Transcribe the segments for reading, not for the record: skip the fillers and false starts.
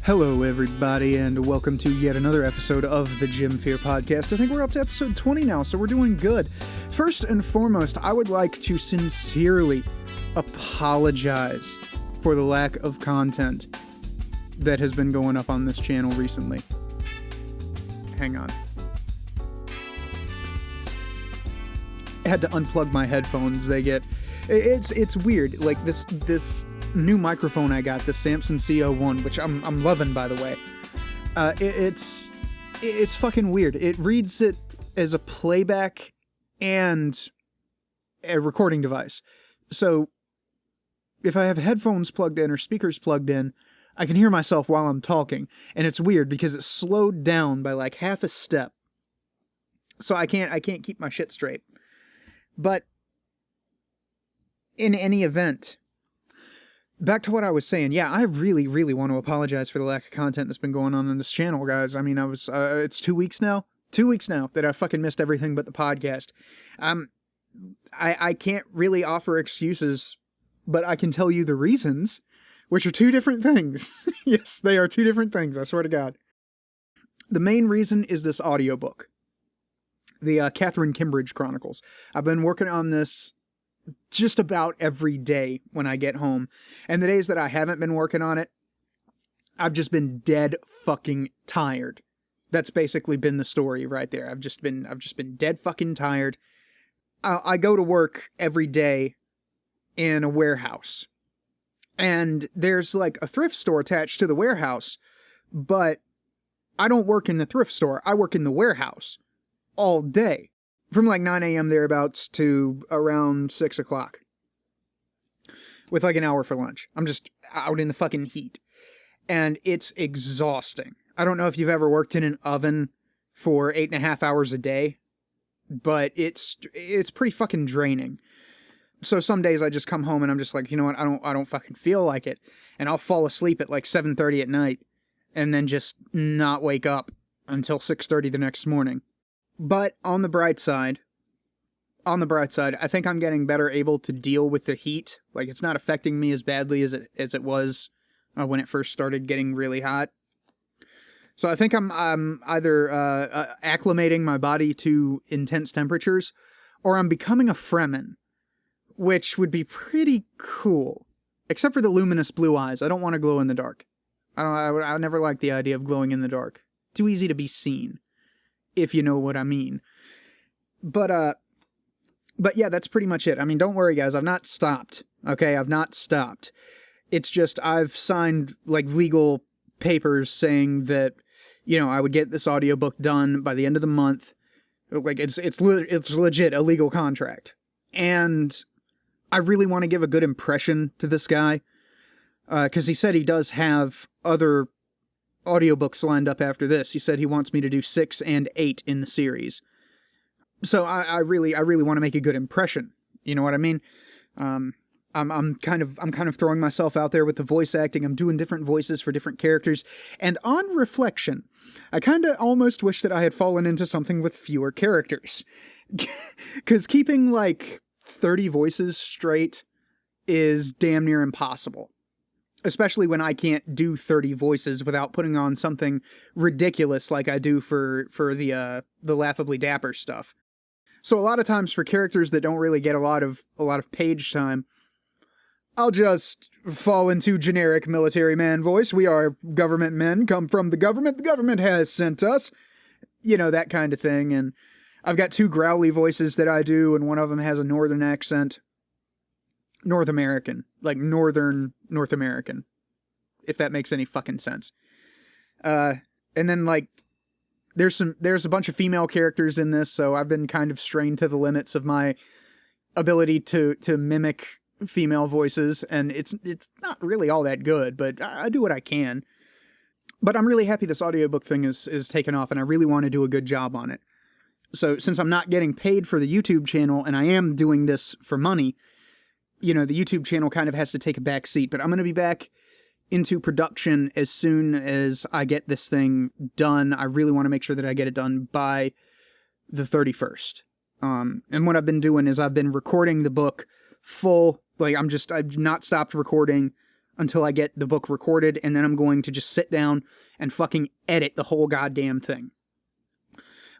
Hello, everybody, and welcome to yet another episode of the Jim Fear podcast. I think we're up to episode 20 now, so we're doing good. First and foremost, I would like to sincerely apologize for the lack of content that has been going up on this channel recently. Hang on. I had to unplug my headphones. It's weird. Like this new microphone I got, the Samson CO1, which I'm loving, by the way. It's fucking weird. It reads it as a playback and a recording device. So if I have headphones plugged in or speakers plugged in, I can hear myself while I'm talking, and it's weird because it's slowed down by like half a step. So I can't keep my shit straight. But in any event, back to what I was saying. Yeah, I really, really want to apologize for the lack of content that's been going on this channel, guys. I mean, it's 2 weeks now. 2 weeks now that I fucking missed everything but the podcast. I can't really offer excuses, but I can tell you the reasons, which are two different things. Yes, they are two different things, I swear to God. The main reason is this audiobook. The Catherine Kimbridge Chronicles. I've been working on this just about every day when I get home. And the days that I haven't been working on it, I've just been dead fucking tired. That's basically been the story right there. I've just been dead fucking tired. I go to work every day in a warehouse. And there's like a thrift store attached to the warehouse, but I don't work in the thrift store. I work in the warehouse all day. From like 9 a.m. thereabouts to around 6 o'clock. With like an hour for lunch. I'm just out in the fucking heat. And it's exhausting. I don't know if you've ever worked in an oven for 8.5 hours a day. But it's pretty fucking draining. So some days I just come home and I'm just like, you know what, I don't fucking feel like it. And I'll fall asleep at like 7:30 at night. And then just not wake up until 6:30 the next morning. But on the bright side, I think I'm getting better able to deal with the heat. Like, it's not affecting me as badly as it was when it first started getting really hot. So I think I'm either acclimating my body to intense temperatures, or I'm becoming a Fremen, which would be pretty cool. Except for the luminous blue eyes. I don't want to glow in the dark. I never liked the idea of glowing in the dark. Too easy to be seen, if you know what I mean. But yeah, that's pretty much it. I mean, don't worry, guys. I've not stopped. Okay, I've not stopped. It's just I've signed like legal papers saying that, you know, I would get this audiobook done by the end of the month. Like it's legit a legal contract. And I really want to give a good impression to this guy, because he said he does have other audiobooks lined up after this. He said he wants me to do 6 and 8 in the series. So I really want to make a good impression. You know what I mean? I'm kind of throwing myself out there with the voice acting. I'm doing different voices for different characters. And on reflection, I kind of almost wish that I had fallen into something with fewer characters. Because keeping like 30 voices straight is damn near impossible. Especially when I can't do 30 voices without putting on something ridiculous like I do for the Laughably Dapper stuff. So a lot of times for characters that don't really get a lot of page time, I'll just fall into generic military man voice. We are government men, come from the government has sent us. You know, that kind of thing. And I've got 2 growly voices that I do, and one of them has a northern accent. North American. Like northern North American. If that makes any fucking sense. And then like, there's a bunch of female characters in this, so I've been kind of strained to the limits of my ability to mimic female voices, and it's not really all that good, but I do what I can. But I'm really happy this audiobook thing is taken off, and I really want to do a good job on it. So since I'm not getting paid for the YouTube channel, and I am doing this for money, you know, the YouTube channel kind of has to take a back seat, but I'm going to be back into production as soon as I get this thing done. I really want to make sure that I get it done by the 31st. And what I've been doing is I've been recording the book full, like I've not stopped recording until I get the book recorded, and then I'm going to just sit down and fucking edit the whole goddamn thing.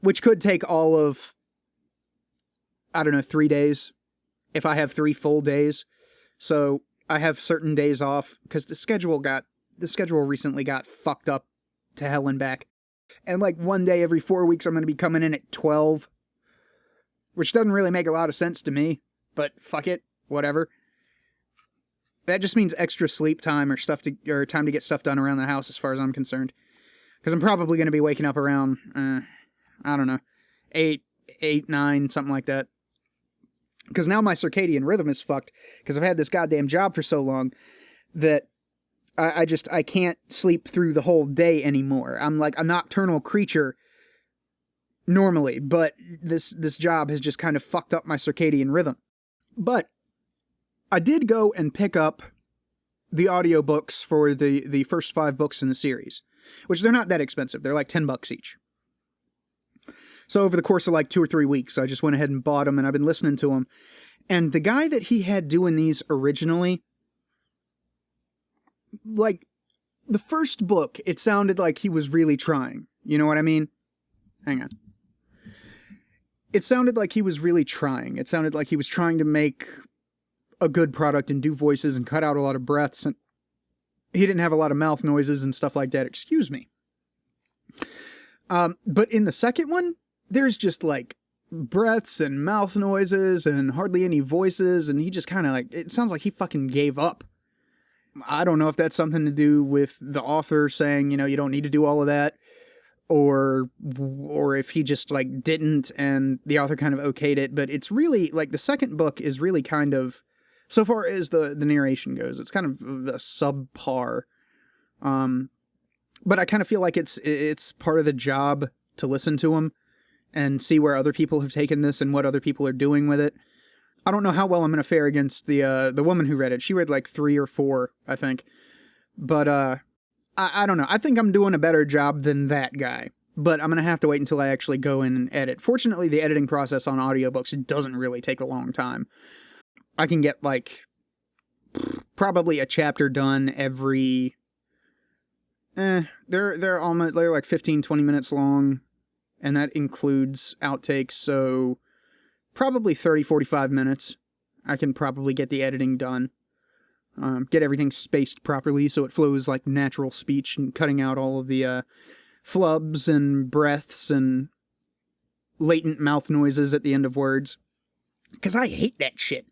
Which could take all of, I don't know, 3 days, if I have 3 full days. So I have certain days off, because the schedule recently got fucked up to hell and back. And like one day every 4 weeks I'm going to be coming in at 12, which doesn't really make a lot of sense to me, but fuck it, whatever. That just means extra sleep time or time to get stuff done around the house as far as I'm concerned. Because I'm probably going to be waking up around, I don't know, 8, 9, something like that. Because now my circadian rhythm is fucked, because I've had this goddamn job for so long that I can't sleep through the whole day anymore. I'm like a nocturnal creature normally, but this job has just kind of fucked up my circadian rhythm. But I did go and pick up the audiobooks for the first 5 books in the series, which they're not that expensive. They're like $10 each. So over the course of like 2 or 3 weeks, I just went ahead and bought them, and I've been listening to them. And the guy that he had doing these originally, like, the first book, it sounded like he was really trying. You know what I mean? Hang on. It sounded like he was really trying. It sounded like he was trying to make a good product and do voices and cut out a lot of breaths, and he didn't have a lot of mouth noises and stuff like that. Excuse me. But in the second one, there's just like breaths and mouth noises and hardly any voices, and he just kind of like, it sounds like he fucking gave up. I don't know if that's something to do with the author saying, you know, you don't need to do all of that, or if he just like didn't and the author kind of okayed it. But it's really like the second book is really kind of, so far as the narration goes, it's kind of a subpar. But I kind of feel like it's part of the job to listen to them and see where other people have taken this and what other people are doing with it. I don't know how well I'm going to fare against the woman who read it. She read like 3 or 4, I think. But I don't know. I think I'm doing a better job than that guy. But I'm going to have to wait until I actually go in and edit. Fortunately, the editing process on audiobooks, it doesn't really take a long time. I can get like probably a chapter done every... They're like 15, 20 minutes long. And that includes outtakes, so probably 30, 45 minutes. I can probably get the editing done. Get everything spaced properly so it flows like natural speech, and cutting out all of the flubs and breaths and latent mouth noises at the end of words. Because I hate that shit.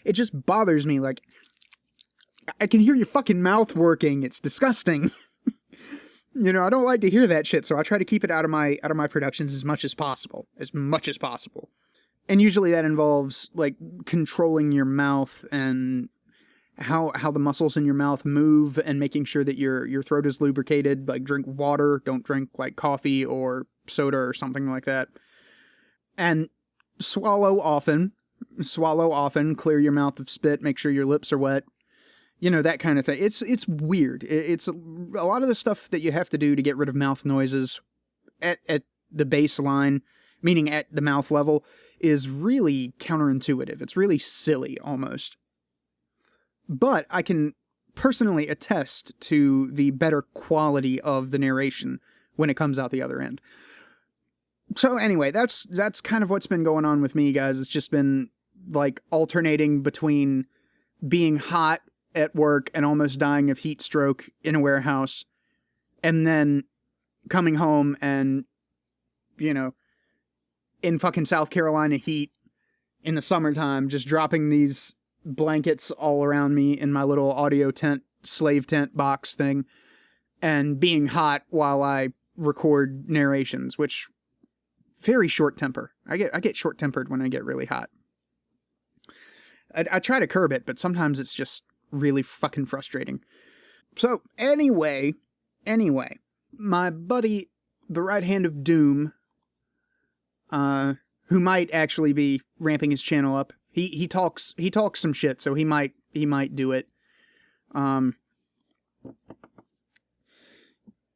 It just bothers me. Like, I can hear your fucking mouth working. It's disgusting. You know, I don't like to hear that shit, so I try to keep it out of my productions as much as possible. And usually that involves, like, controlling your mouth and how the muscles in your mouth move, and making sure that your throat is lubricated. Like, drink water, don't drink, like, coffee or soda or something like that. And swallow often, clear your mouth of spit, make sure your lips are wet. You know, that kind of thing. It's weird. It's a lot of the stuff that you have to do to get rid of mouth noises at the baseline, meaning at the mouth level, is really counterintuitive. It's really silly, almost. But I can personally attest to the better quality of the narration when it comes out the other end. So anyway, that's kind of what's been going on with me, guys. It's just been, like, alternating between being hot at work and almost dying of heat stroke in a warehouse, and then coming home and, you know, in fucking South Carolina heat in the summertime, just dropping these blankets all around me in my little audio tent, slave tent box thing, and being hot while I record narrations, which, very short temper. I get short tempered when I get really hot. I try to curb it, but sometimes it's just really fucking frustrating. So, anyway, my buddy, the Right Hand of Doom, who might actually be ramping his channel up, he talks some shit, so he might do it.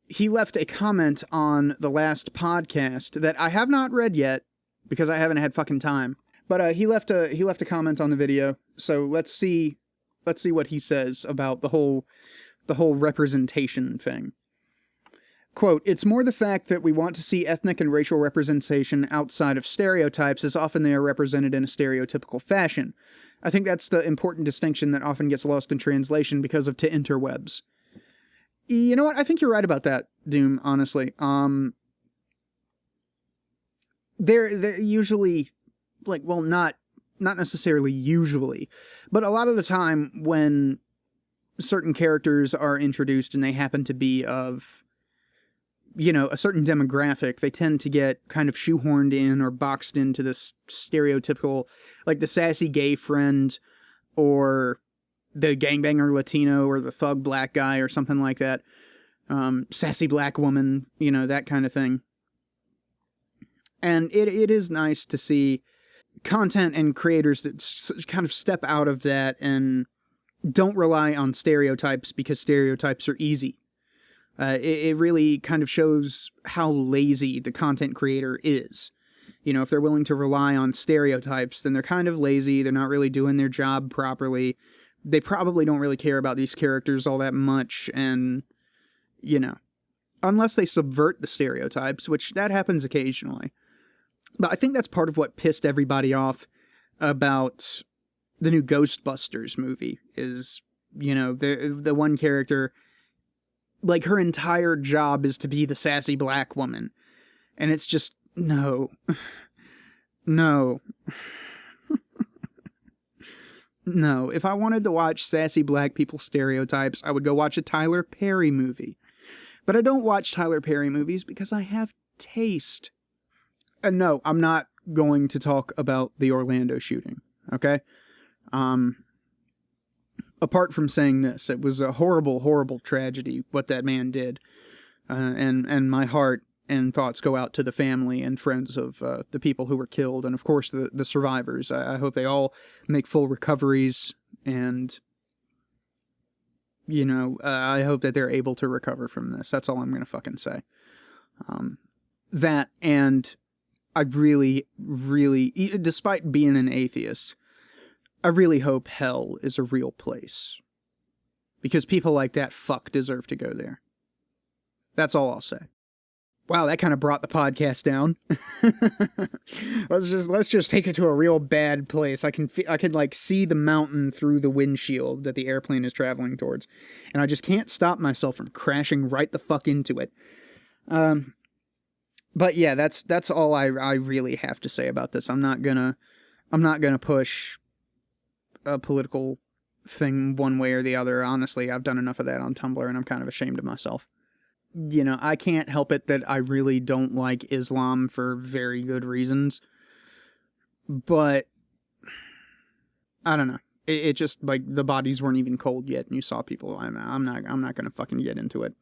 He left a comment on the last podcast that I have not read yet, because I haven't had fucking time. But he left a comment on the video, so let's see Let's see what he says about the whole representation thing. Quote, "It's more the fact that we want to see ethnic and racial representation outside of stereotypes, as often they are represented in a stereotypical fashion. I think that's the important distinction that often gets lost in translation because of to interwebs." You know what? I think you're right about that, Doom, honestly. They're usually, like, well, not necessarily usually, but a lot of the time when certain characters are introduced and they happen to be of, you know, a certain demographic, they tend to get kind of shoehorned in or boxed into this stereotypical, like the sassy gay friend or the gangbanger Latino or the thug black guy or something like that. Sassy black woman, you know, that kind of thing. And it is nice to see content and creators that kind of step out of that and don't rely on stereotypes because stereotypes are easy. It really kind of shows how lazy the content creator is. You know, if they're willing to rely on stereotypes, then they're kind of lazy. They're not really doing their job properly. They probably don't really care about these characters all that much. And, you know, unless they subvert the stereotypes, which that happens occasionally. But I think that's part of what pissed everybody off about the new Ghostbusters movie is, you know, the one character, like, her entire job is to be the sassy black woman. And it's just, no. No. No. If I wanted to watch sassy black people stereotypes, I would go watch a Tyler Perry movie. But I don't watch Tyler Perry movies because I have taste. And no, I'm not going to talk about the Orlando shooting, okay? Apart from saying this, it was a horrible, horrible tragedy, what that man did. And my heart and thoughts go out to the family and friends of the people who were killed, and of course the survivors. I hope they all make full recoveries, and, you know, I hope that they're able to recover from this. That's all I'm going to fucking say. That, and I really, really, despite being an atheist, I really hope hell is a real place. Because people like that fuck deserve to go there. That's all I'll say. Wow, that kind of brought the podcast down. Let's just take it to a real bad place. I can like see the mountain through the windshield that the airplane is traveling towards, and I just can't stop myself from crashing right the fuck into it. But yeah, that's all I really have to say about this. I'm not gonna push a political thing one way or the other. Honestly, I've done enough of that on Tumblr, and I'm kind of ashamed of myself. You know, I can't help it that I really don't like Islam for very good reasons. But I don't know. It just, like, the bodies weren't even cold yet, and you saw people. I'm not gonna fucking get into it.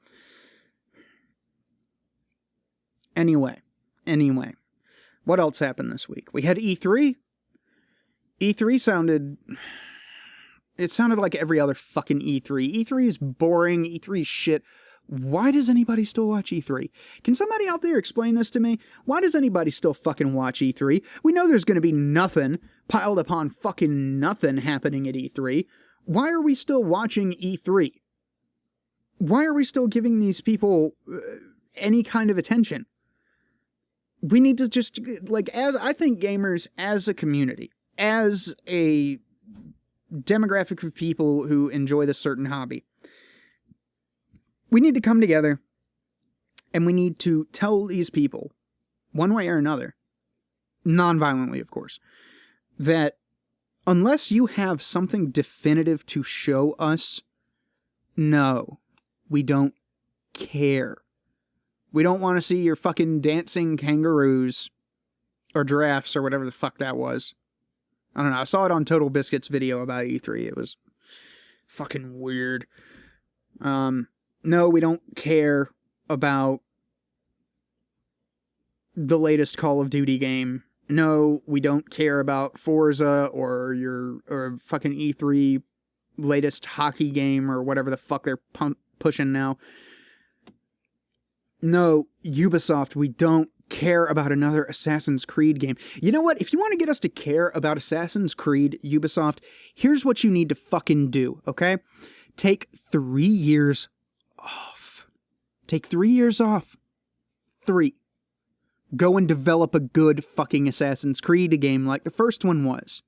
Anyway, what else happened this week? We had E3. E3 sounded like every other fucking E3. E3 is boring. E3 is shit. Why does anybody still watch E3? Can somebody out there explain this to me? Why does anybody still fucking watch E3? We know there's going to be nothing piled upon fucking nothing happening at E3. Why are we still watching E3? Why are we still giving these people any kind of attention? We need to just, like, as I think gamers as a community, as a demographic of people who enjoy this certain hobby, we need to come together and we need to tell these people, one way or another, non-violently, of course, that unless you have something definitive to show us, no, we don't care. We don't want to see your fucking dancing kangaroos or giraffes or whatever the fuck that was. I don't know. I saw it on Total Biscuit's video about E3. It was fucking weird. No, we don't care about the latest Call of Duty game. No, we don't care about Forza or fucking E3 latest hockey game or whatever the fuck they're pushing now. No, Ubisoft, we don't care about another Assassin's Creed game. You know what? If you want to get us to care about Assassin's Creed, Ubisoft, here's what you need to fucking do, okay? Take 3 years off. Take 3 years off. 3. Go and develop a good fucking Assassin's Creed game like the first one was.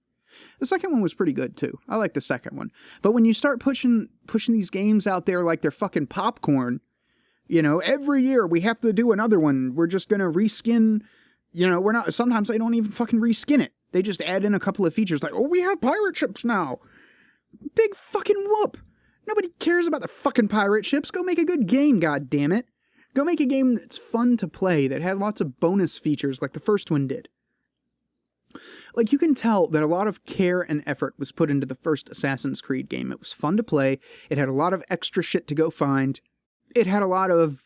The second one was pretty good too. I like the second one. But when you start pushing these games out there like they're fucking popcorn, you know, every year we have to do another one. We're just going to reskin, you know, sometimes they don't even fucking reskin it. They just add in a couple of features like, oh, we have pirate ships now. Big fucking whoop. Nobody cares about the fucking pirate ships. Go make a good game, goddammit. Go make a game that's fun to play, that had lots of bonus features like the first one did. Like, you can tell that a lot of care and effort was put into the first Assassin's Creed game. It was fun to play. It had a lot of extra shit to go find. It had a lot of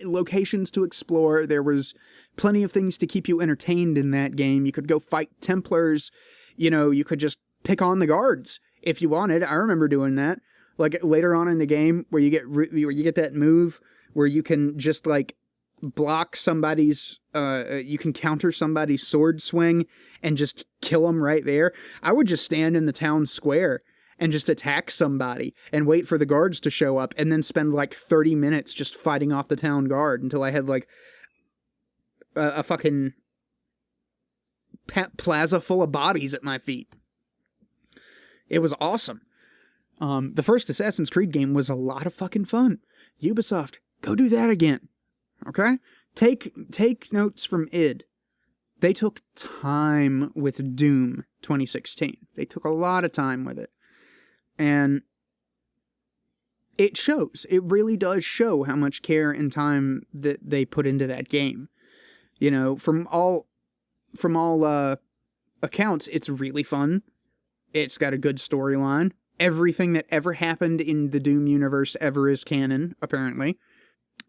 locations to explore. There was plenty of things to keep you entertained in that game. You could go fight Templars. You know, you could just pick on the guards if you wanted. I remember doing that. Like, later on in the game where you get that move where you can just, like, block somebody's, you can counter somebody's sword swing and just kill them right there. I would just stand in the town square and just attack somebody and wait for the guards to show up and then spend like 30 minutes just fighting off the town guard until I had like a fucking plaza full of bodies at my feet. It was awesome. The first Assassin's Creed game was a lot of fucking fun. Ubisoft, go do that again. Okay? Take notes from id. They took time with Doom 2016. They took a lot of time with it. And it shows. It really does show how much care and time that they put into that game. You know, from all accounts, it's really fun. It's got a good storyline. Everything that ever happened in the Doom universe ever is canon, apparently.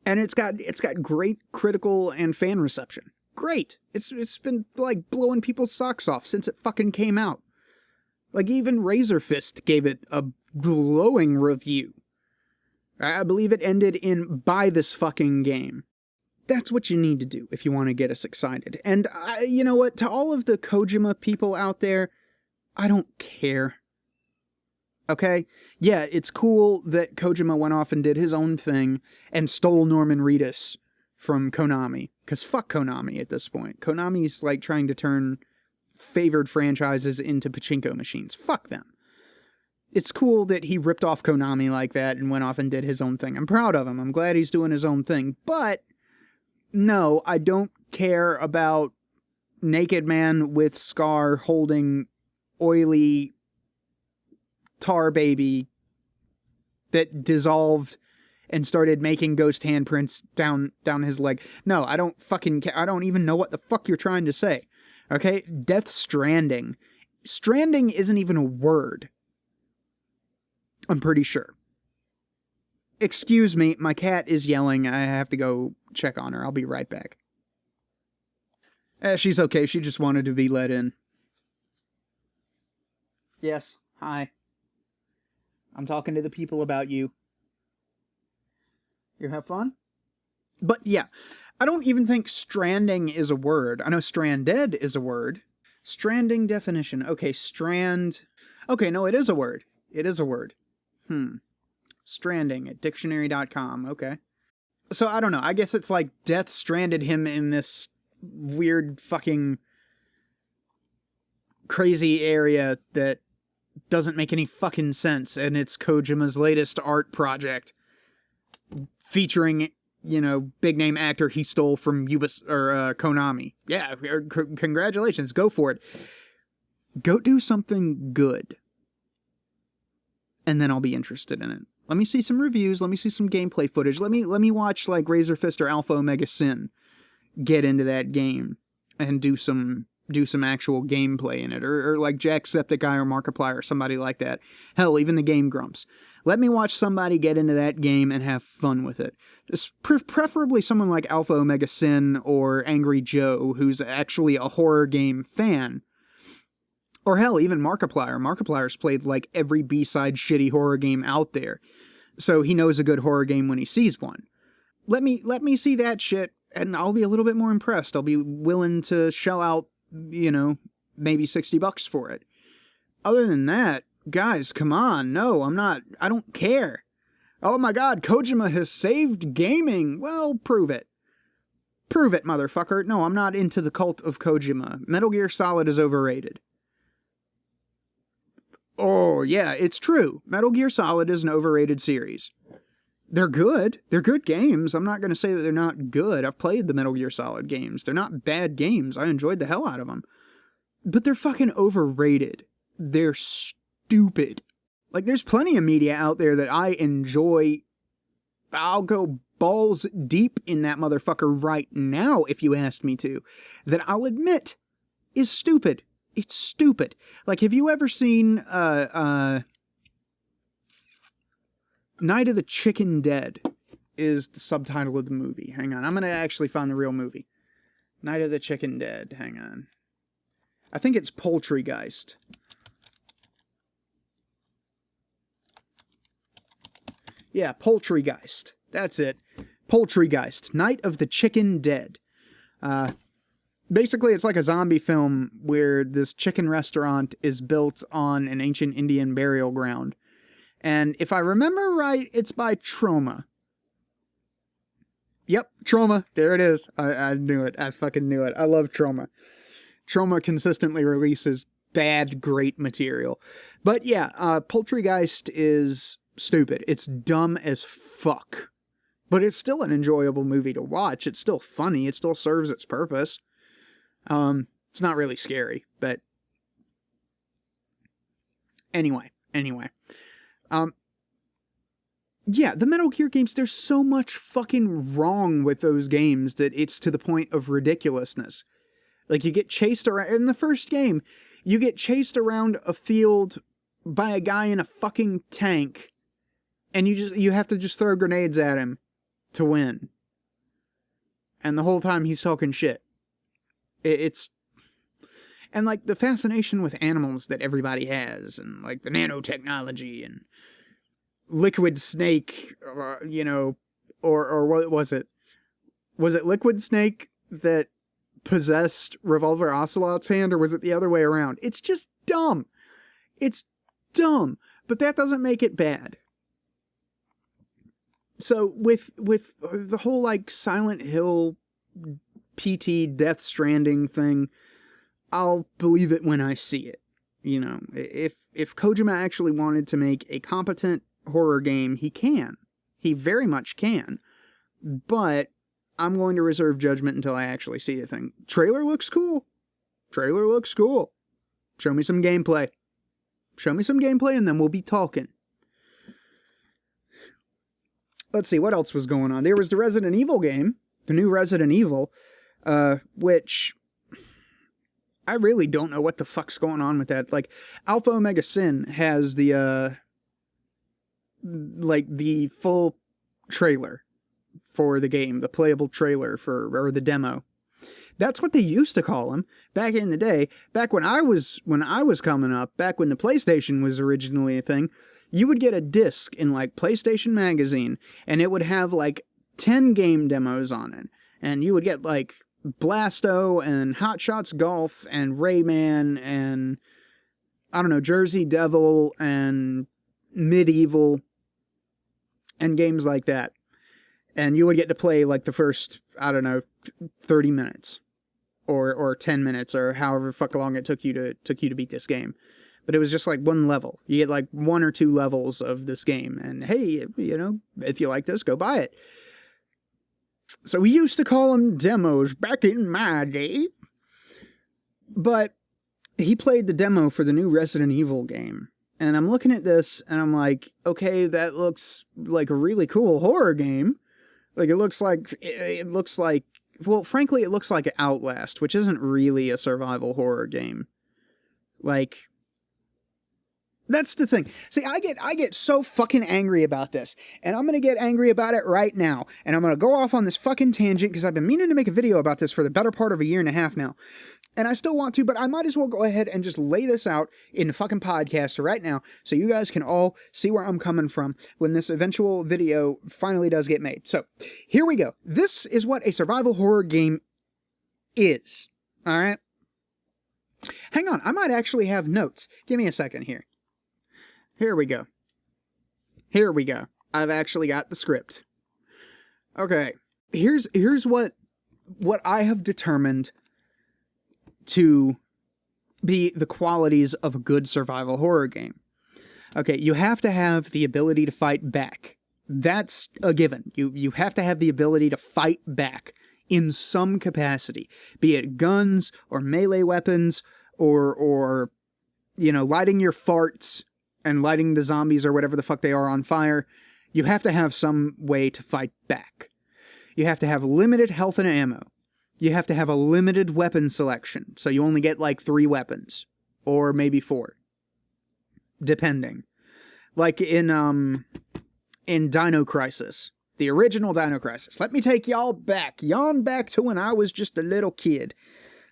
And it's got great critical and fan reception. Great. It's been like blowing people's socks off since it fucking came out. Like, even Razor Fist gave it a glowing review. I believe it ended in, buy this fucking game. That's what you need to do if you want to get us excited. And you know what? To all of the Kojima people out there, I don't care. Okay? Yeah, it's cool that Kojima went off and did his own thing and stole Norman Reedus from Konami. Because fuck Konami at this point. Konami's like trying to turn favored franchises into pachinko machines. Fuck them. It's cool that he ripped off Konami like that and went off and did his own thing. I'm proud of him. I'm glad he's doing his own thing. But no, I don't care about naked man with scar holding oily tar baby that dissolved and started making ghost handprints down his leg. No, I don't fucking care. I don't even know what the fuck you're trying to say. Okay? Death Stranding. Stranding isn't even a word. I'm pretty sure. Excuse me, my cat is yelling. I have to go check on her. I'll be right back. She's okay. She just wanted to be let in. Yes. Hi. I'm talking to the people about you. You have fun? But yeah, I don't even think stranding is a word. I know stranded is a word. Stranding definition. Okay, strand. Okay, no, it is a word. It is a word. Stranding at dictionary.com. Okay. So I don't know. I guess it's like death stranded him in this weird fucking crazy area that doesn't make any fucking sense. And it's Kojima's latest art project featuring, you know, big name actor he stole from Konami. Yeah, congratulations. Go for it. Go do something good. And then I'll be interested in it. Let me see some reviews. Let me see some gameplay footage. Let me watch like Razor Fist or Alpha Omega Sin get into that game and do some actual gameplay in it, or like Jacksepticeye or Markiplier or somebody like that. Hell, even the Game Grumps. Let me watch somebody get into that game and have fun with it. Preferably someone like Alpha Omega Sin or Angry Joe, who's actually a horror game fan. Or hell, even Markiplier. Markiplier's played like every B-side shitty horror game out there. So he knows a good horror game when he sees one. Let me see that shit, and I'll be a little bit more impressed. I'll be willing to shell out, maybe $60 for it. Other than that, guys, come on. No, I don't care. Oh my god, Kojima has saved gaming. Well, prove it. Prove it, motherfucker. No, I'm not into the cult of Kojima. Metal Gear Solid is overrated. Oh, yeah, it's true. Metal Gear Solid is an overrated series. They're good. They're good games. I'm not going to say that they're not good. I've played the Metal Gear Solid games. They're not bad games. I enjoyed the hell out of them. But they're fucking overrated. They're stupid. Like, there's plenty of media out there that I enjoy. I'll go balls deep in that motherfucker right now, if you asked me to, that I'll admit is stupid. It's stupid. Like, have you ever seen, Night of the Chicken Dead is the subtitle of the movie. Hang on, I'm gonna actually find the real movie. Night of the Chicken Dead, hang on. I think it's Poultrygeist. Yeah, Poultrygeist. That's it. Poultrygeist. Night of the Chicken Dead. Basically, it's like a zombie film where this chicken restaurant is built on an ancient Indian burial ground. And if I remember right, it's by Troma. Yep, Troma. There it is. I knew it. I fucking knew it. I love Troma. Troma consistently releases bad, great material. But yeah, Poultrygeist is stupid. It's dumb as fuck. But it's still an enjoyable movie to watch. It's still funny. It still serves its purpose. It's not really scary, but anyway. Yeah, the Metal Gear games, there's so much fucking wrong with those games that it's to the point of ridiculousness. Like, you get chased around, in the first game, you get chased around a field by a guy in a fucking tank, and you have to just throw grenades at him to win. And the whole time he's talking shit. And like the fascination with animals that everybody has, and like the nanotechnology and Liquid Snake, or what was it? Was it Liquid Snake that possessed Revolver Ocelot's hand, or was it the other way around? It's just dumb. It's dumb, but that doesn't make it bad. So with the whole like Silent Hill PT Death Stranding thing, I'll believe it when I see it. If Kojima actually wanted to make a competent horror game, he can. He very much can. But I'm going to reserve judgment until I actually see the thing. Trailer looks cool. Show me some gameplay. And then we'll be talking. Let's see, what else was going on? There was the Resident Evil game. The new Resident Evil. Which I really don't know what the fuck's going on with that. Like, Alpha Omega Sin has the full trailer for the game, the playable trailer or the demo. That's what they used to call them back in the day. Back when I was coming up, back when the PlayStation was originally a thing, you would get a disc in like PlayStation Magazine, and it would have like 10 game demos on it. And you would get like Blasto and Hot Shots Golf and Rayman and, I don't know, Jersey Devil and Medieval and games like that. And you would get to play like the first, 30 minutes or 10 minutes or however fuck long it took you to beat this game. But it was just like one level. You get like 1 or 2 levels of this game. And hey, if you like this, go buy it. So we used to call them demos back in my day. But he played the demo for the new Resident Evil game. And I'm looking at this and I'm like, okay, that looks like a really cool horror game. Like it looks like, well, frankly, it looks like Outlast, which isn't really a survival horror game. Like, that's the thing. See, I get so fucking angry about this, and I'm going to get angry about it right now, and I'm going to go off on this fucking tangent because I've been meaning to make a video about this for the better part of a year and a half now. And I still want to, but I might as well go ahead and just lay this out in the fucking podcast right now so you guys can all see where I'm coming from when this eventual video finally does get made. So, here we go. This is what a survival horror game is. Alright? Hang on, I might actually have notes. Give me a second here. Here we go. Here we go. I've actually got the script. Okay. Here's what I have determined to be the qualities of a good survival horror game. Okay, you have to have the ability to fight back. That's a given. You have to have the ability to fight back in some capacity, be it guns or melee weapons or lighting your farts and lighting the zombies or whatever the fuck they are on fire. You have to have some way to fight back. You have to have limited health and ammo. You have to have a limited weapon selection, so you only get like 3 weapons, or maybe 4, depending. Like in Dino Crisis, the original Dino Crisis. Let me take y'all back to when I was just a little kid.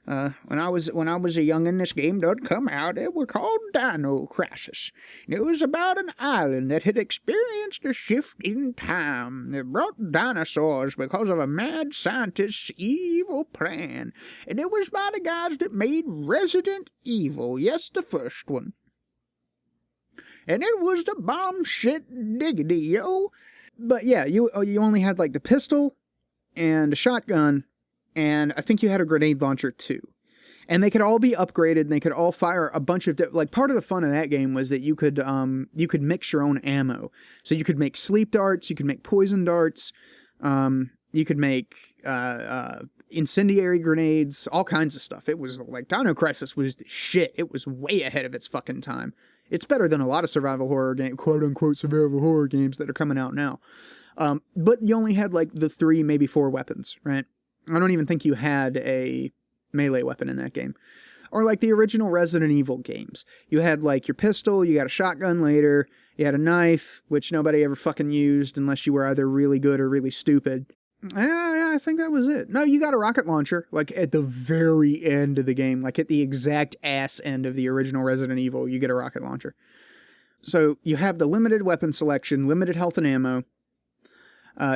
When I was a youngin', this game did come out. It was called Dino Crisis. It was about an island that had experienced a shift in time. It brought dinosaurs because of a mad scientist's evil plan. And it was by the guys that made Resident Evil. Yes, the first one. And it was the bomb shit diggity, yo. But yeah, you only had like the pistol and a shotgun. And I think you had a grenade launcher too. And they could all be upgraded, and they could all fire a bunch of... part of the fun of that game was that you could mix your own ammo. So you could make sleep darts, you could make poison darts, you could make incendiary grenades, all kinds of stuff. It was like... Dino Crisis was the shit. It was way ahead of its fucking time. It's better than a lot of survival horror games, quote-unquote survival horror games that are coming out now. But you only had like the 3, maybe 4 weapons, right? I don't even think you had a melee weapon in that game. Or like the original Resident Evil games. You had like your pistol, you got a shotgun later, you had a knife, which nobody ever fucking used unless you were either really good or really stupid. Yeah, I think that was it. No, you got a rocket launcher, like at the very end of the game, like at the exact ass end of the original Resident Evil, you get a rocket launcher. So you have the limited weapon selection, limited health and ammo.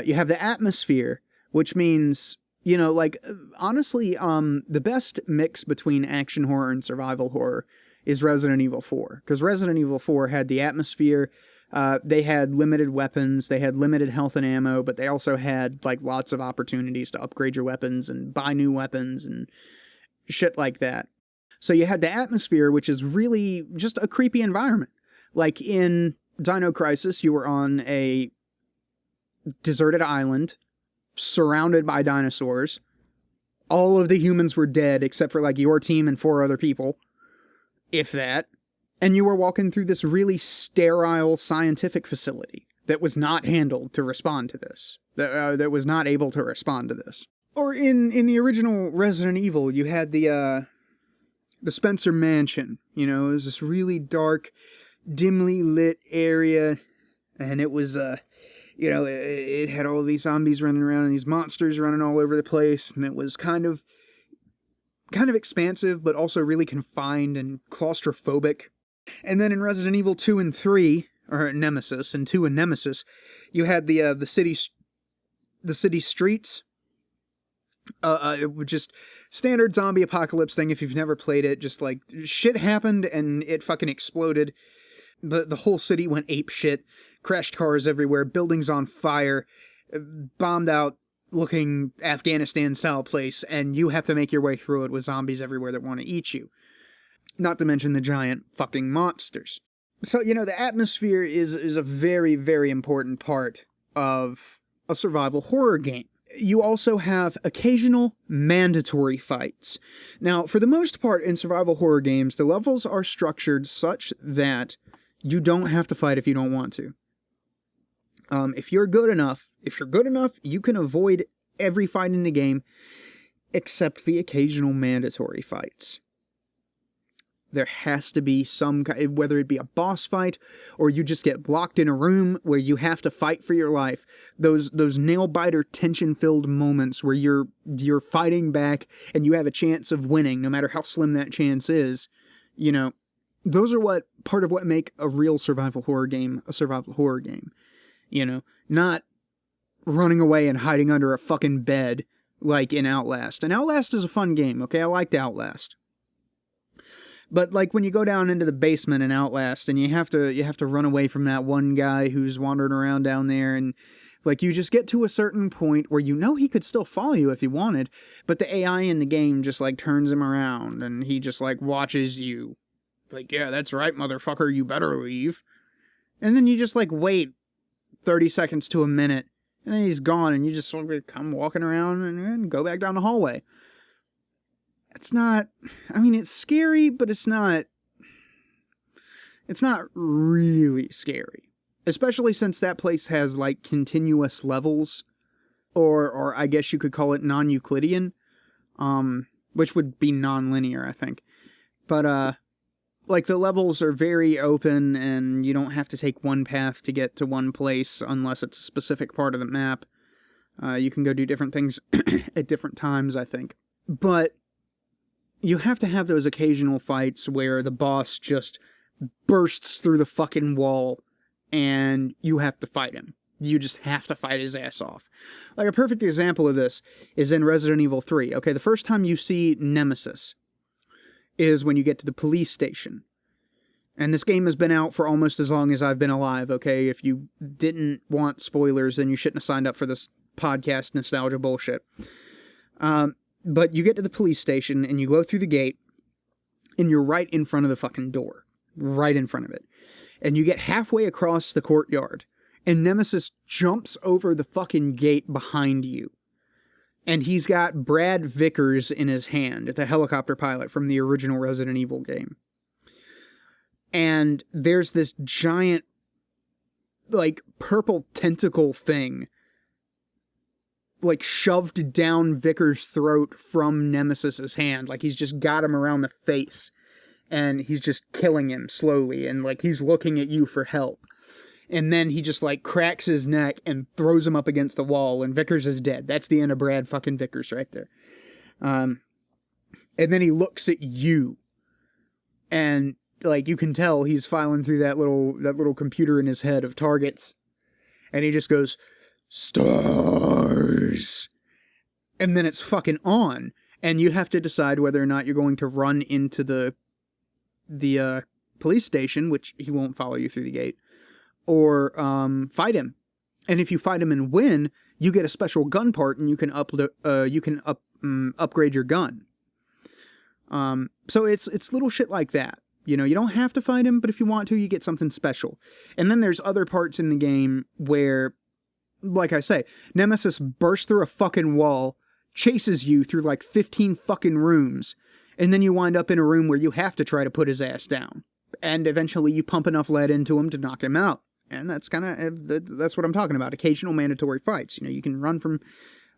You have the atmosphere, which means... honestly, the best mix between action horror and survival horror is Resident Evil 4. Because Resident Evil 4 had the atmosphere, they had limited weapons, they had limited health and ammo, but they also had, like, lots of opportunities to upgrade your weapons and buy new weapons and shit like that. So you had the atmosphere, which is really just a creepy environment. Like in Dino Crisis, you were on a deserted island, surrounded by dinosaurs. All of the humans were dead except for like your team and 4 other people, if that. And you were walking through this really sterile scientific facility that was not handled to respond to this. That was not able to respond to this. Or in the original Resident Evil, you had the Spencer Mansion. It was this really dark, dimly lit area, and it was it had all these zombies running around and these monsters running all over the place, and it was kind of expansive, but also really confined and claustrophobic. And then in Resident Evil 2 and 3, or Nemesis, and 2 and Nemesis, you had the city streets. It was just standard zombie apocalypse thing. If you've never played it, just like shit happened and it fucking exploded. The whole city went ape shit. Crashed cars everywhere, buildings on fire, bombed out looking Afghanistan-style place, and you have to make your way through it with zombies everywhere that want to eat you. Not to mention the giant fucking monsters. So, the atmosphere is a very, very important part of a survival horror game. You also have occasional mandatory fights. Now, for the most part in survival horror games, the levels are structured such that you don't have to fight if you don't want to. If you're good enough, you can avoid every fight in the game except the occasional mandatory fights. There has to be some, whether it be a boss fight or you just get blocked in a room where you have to fight for your life. Those nail-biter, tension-filled moments where you're fighting back and you have a chance of winning, no matter how slim that chance is. You know, those are part of what make a real survival horror game a survival horror game. You know, not running away and hiding under a fucking bed like in Outlast. And Outlast is a fun game, okay? I liked Outlast. But like when you go down into the basement in Outlast and you have to run away from that one guy who's wandering around down there, and like you just get to a certain point where you know he could still follow you if he wanted, but the AI in the game just like turns him around and he just like watches you. Like, yeah, that's right, motherfucker, you better leave. And then you just like wait 30 seconds to a minute and then he's gone and you just sort of come walking around and go back down the hallway. It's not, I mean, it's scary, but it's not really scary. Especially since that place has, like, continuous levels, or I guess you could call it non-Euclidean, which would be non-linear, I think. But, like, the levels are very open, and you don't have to take one path to get to one place unless it's a specific part of the map. You can go do different things at different times, I think. But you have to have those occasional fights where the boss just bursts through the fucking wall and you have to fight him. You just have to fight his ass off. Like a perfect example of this is in Resident Evil 3. Okay, the first time you see Nemesis is when you get to the police station. And this game has been out for almost as long as I've been alive, okay? If you didn't want spoilers, then you shouldn't have signed up for this podcast nostalgia bullshit. But you get to the police station, and you go through the gate, and you're right in front of the fucking door. Right in front of it. And you get halfway across the courtyard, and Nemesis jumps over the fucking gate behind you. And he's got Brad Vickers in his hand, the helicopter pilot from the original Resident Evil game. And there's this giant, like, purple tentacle thing like shoved down Vickers' throat from Nemesis's hand. Like he's just got him around the face and he's just killing him slowly. And like he's looking at you for help. And then he just like cracks his neck and throws him up against the wall and Vickers is dead. That's the end of Brad fucking Vickers right there. And then he looks at you and like you can tell he's filing through that little computer in his head of targets. And he just goes, "Stars." And then it's fucking on. And you have to decide whether or not you're going to run into the police station, which he won't follow you through the gate, or fight him. And if you fight him and win, you get a special gun part and you can upgrade your gun. So it's little shit like that. You know, you don't have to fight him, but if you want to, you get something special. And then there's other parts in the game where, like I say, Nemesis bursts through a fucking wall, chases you through like 15 fucking rooms, and then you wind up in a room where you have to try to put his ass down. And eventually you pump enough lead into him to knock him out. And that's kind of, that's what I'm talking about. Occasional mandatory fights. You know, you can run from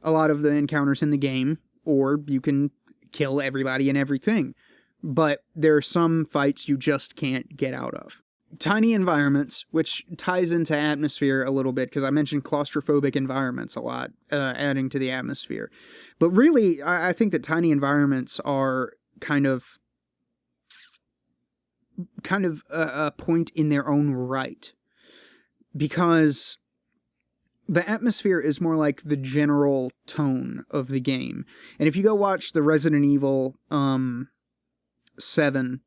a lot of the encounters in the game, or you can kill everybody and everything. But there are some fights you just can't get out of. Tiny environments, which ties into atmosphere a little bit, because I mentioned claustrophobic environments a lot, adding to the atmosphere. But really, I think that tiny environments are kind of a point in their own right. Because the atmosphere is more like the general tone of the game. And if you go watch the Resident Evil 7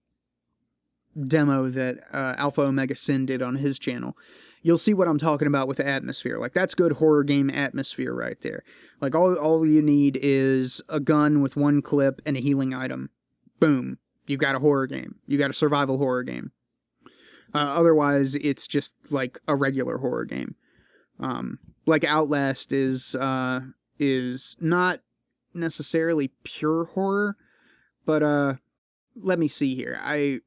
demo that Alpha Omega Sin did on his channel, you'll see what I'm talking about with the atmosphere. Like, that's good horror game atmosphere right there. Like, all you need is a gun with one clip and a healing item. Boom. You've got a horror game. You got a survival horror game. Otherwise, it's just like a regular horror game. Like Outlast is not necessarily pure horror, but let me see here. I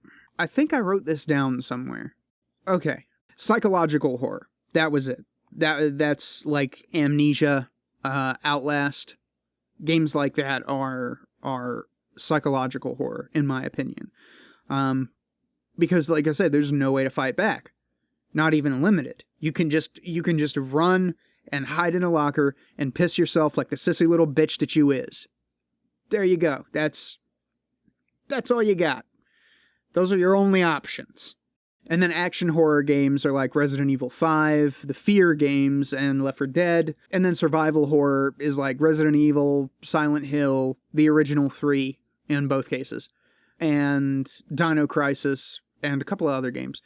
think I wrote this down somewhere. Okay. Psychological horror. That was it. That's like Amnesia, Outlast. Games like that are psychological horror, in my opinion. Because, like I said, there's no way to fight back. Not even limited. You can just run and hide in a locker and piss yourself like the sissy little bitch that you is. There you go. That's all you got. Those are your only options. And then action horror games are like Resident Evil 5, the Fear games, and Left 4 Dead. And then survival horror is like Resident Evil, Silent Hill, the original 3 in both cases, and Dino Crisis, and a couple of other games.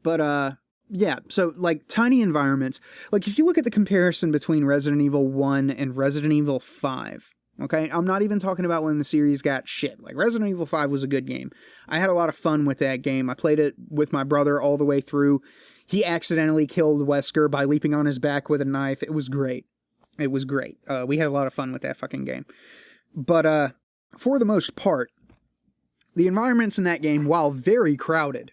But, yeah, so, like, tiny environments. Like, if you look at the comparison between Resident Evil 1 and Resident Evil 5, okay? I'm not even talking about when the series got shit. Like, Resident Evil 5 was a good game. I had a lot of fun with that game. I played it with my brother all the way through. He accidentally killed Wesker by leaping on his back with a knife. It was great. It was great. We had a lot of fun with that fucking game. But, for the most part, the environments in that game, while very crowded,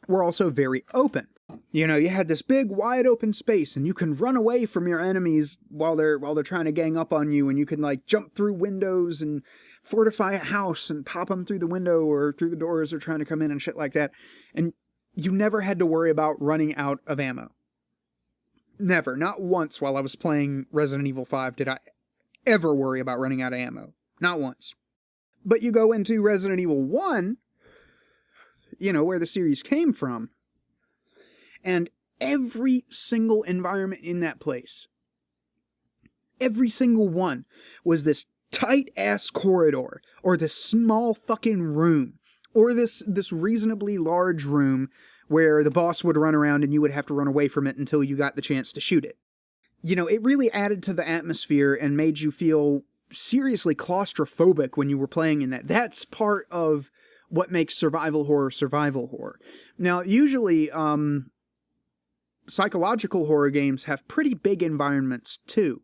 were also very open. You know, you had this big, wide open space, and you can run away from your enemies while they're trying to gang up on you, and you can, like, jump through windows and fortify a house and pop them through the window or through the doors they're trying to come in and shit like that. And you never had to worry about running out of ammo. Never. Not once while I was playing Resident Evil 5 did I ever worry about running out of ammo. Not once. But you go into Resident Evil 1, you know, where the series came from, and every single environment in that place, every single one, was this tight-ass corridor, or this small fucking room, or this reasonably large room where the boss would run around and you would have to run away from it until you got the chance to shoot it. You know, it really added to the atmosphere and made you feel seriously claustrophobic when you were playing in that. That's part of what makes survival horror. Now, usually, psychological horror games have pretty big environments, too.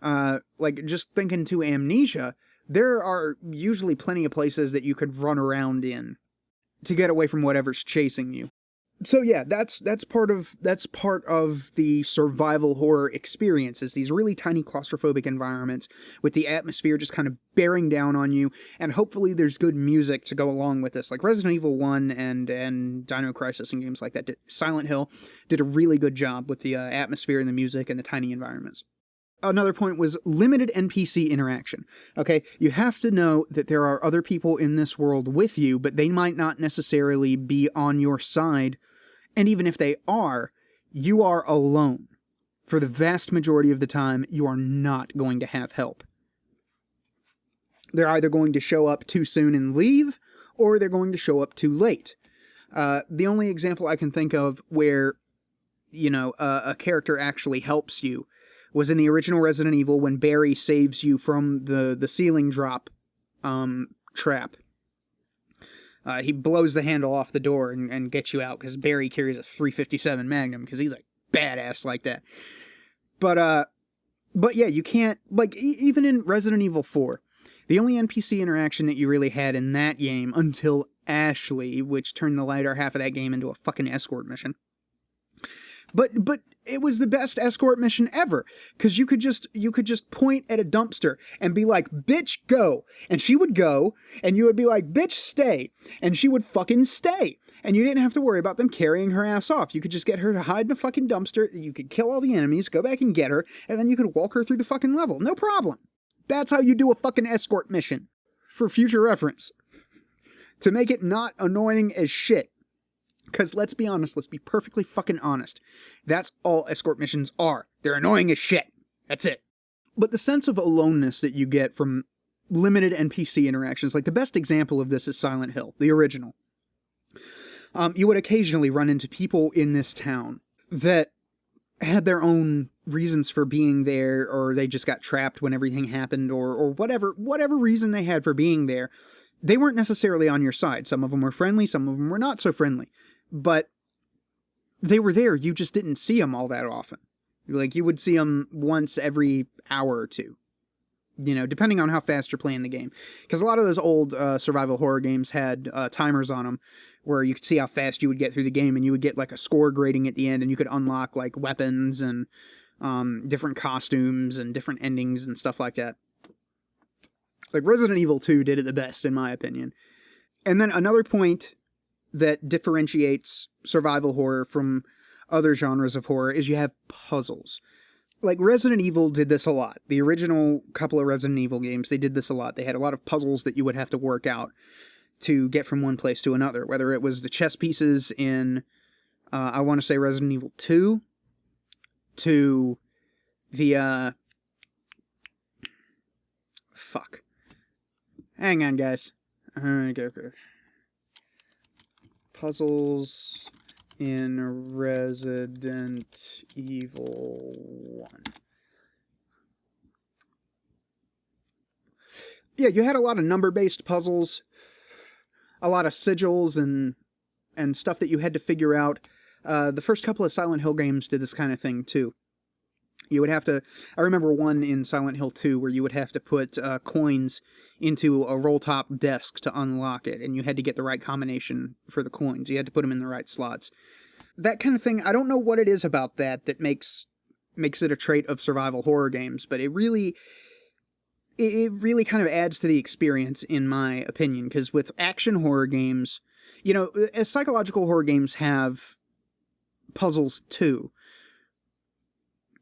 Like, just thinking to Amnesia, there are usually plenty of places that you could run around in to get away from whatever's chasing you. So yeah, that's part of the survival horror experience, is these really tiny claustrophobic environments with the atmosphere just kind of bearing down on you, and hopefully there's good music to go along with this. Like Resident Evil 1 and Dino Crisis and games like that. Silent Hill did a really good job with the atmosphere and the music and the tiny environments. Another point was limited NPC interaction. Okay, you have to know that there are other people in this world with you, but they might not necessarily be on your side. And even if they are, you are alone. For the vast majority of the time, you are not going to have help. They're either going to show up too soon and leave, or they're going to show up too late. The only example I can think of where, you know, a character actually helps you was in the original Resident Evil when Barry saves you from the ceiling drop trap. He blows the handle off the door and gets you out because Barry carries a .357 Magnum because he's a badass like that. But yeah, you can't, like, even in Resident Evil 4, the only NPC interaction that you really had in that game until Ashley, which turned the latter half of that game into a fucking escort mission. But it was the best escort mission ever, because you could just point at a dumpster and be like, bitch, go. And she would go, and you would be like, bitch, stay. And she would fucking stay. And you didn't have to worry about them carrying her ass off. You could just get her to hide in a fucking dumpster, you could kill all the enemies, go back and get her, and then you could walk her through the fucking level. No problem. That's how you do a fucking escort mission. For future reference. To make it not annoying as shit. Because let's be honest, let's be perfectly fucking honest. That's all escort missions are. They're annoying as shit. That's it. But the sense of aloneness that you get from limited NPC interactions, like the best example of this is Silent Hill, the original. You would occasionally run into people in this town that had their own reasons for being there, or they just got trapped when everything happened, or whatever reason they had for being there. They weren't necessarily on your side. Some of them were friendly, some of them were not so friendly. But they were there, you just didn't see them all that often. Like, you would see them once every hour or two. You know, depending on how fast you're playing the game. Because a lot of those old survival horror games had timers on them, where you could see how fast you would get through the game, and you would get, like, a score grading at the end, and you could unlock, like, weapons and different costumes and different endings and stuff like that. Like, Resident Evil 2 did it the best, in my opinion. And then another point that differentiates survival horror from other genres of horror is you have puzzles. Like, Resident Evil did this a lot. The original couple of Resident Evil games, they did this a lot. They had a lot of puzzles that you would have to work out to get from one place to another, whether it was the chess pieces in, I want to say Resident Evil 2, to the, fuck. Hang on, guys. Okay. Puzzles in Resident Evil 1. Yeah, you had a lot of number-based puzzles, a lot of sigils and stuff that you had to figure out. The first couple of Silent Hill games did this kind of thing, too. You would have to... I remember one in Silent Hill 2 where you would have to put coins into a roll-top desk to unlock it, and you had to get the right combination for the coins. You had to put them in the right slots. That kind of thing, I don't know what it is about that makes it a trait of survival horror games, but it really kind of adds to the experience, in my opinion, because with action horror games, you know, psychological horror games have puzzles too,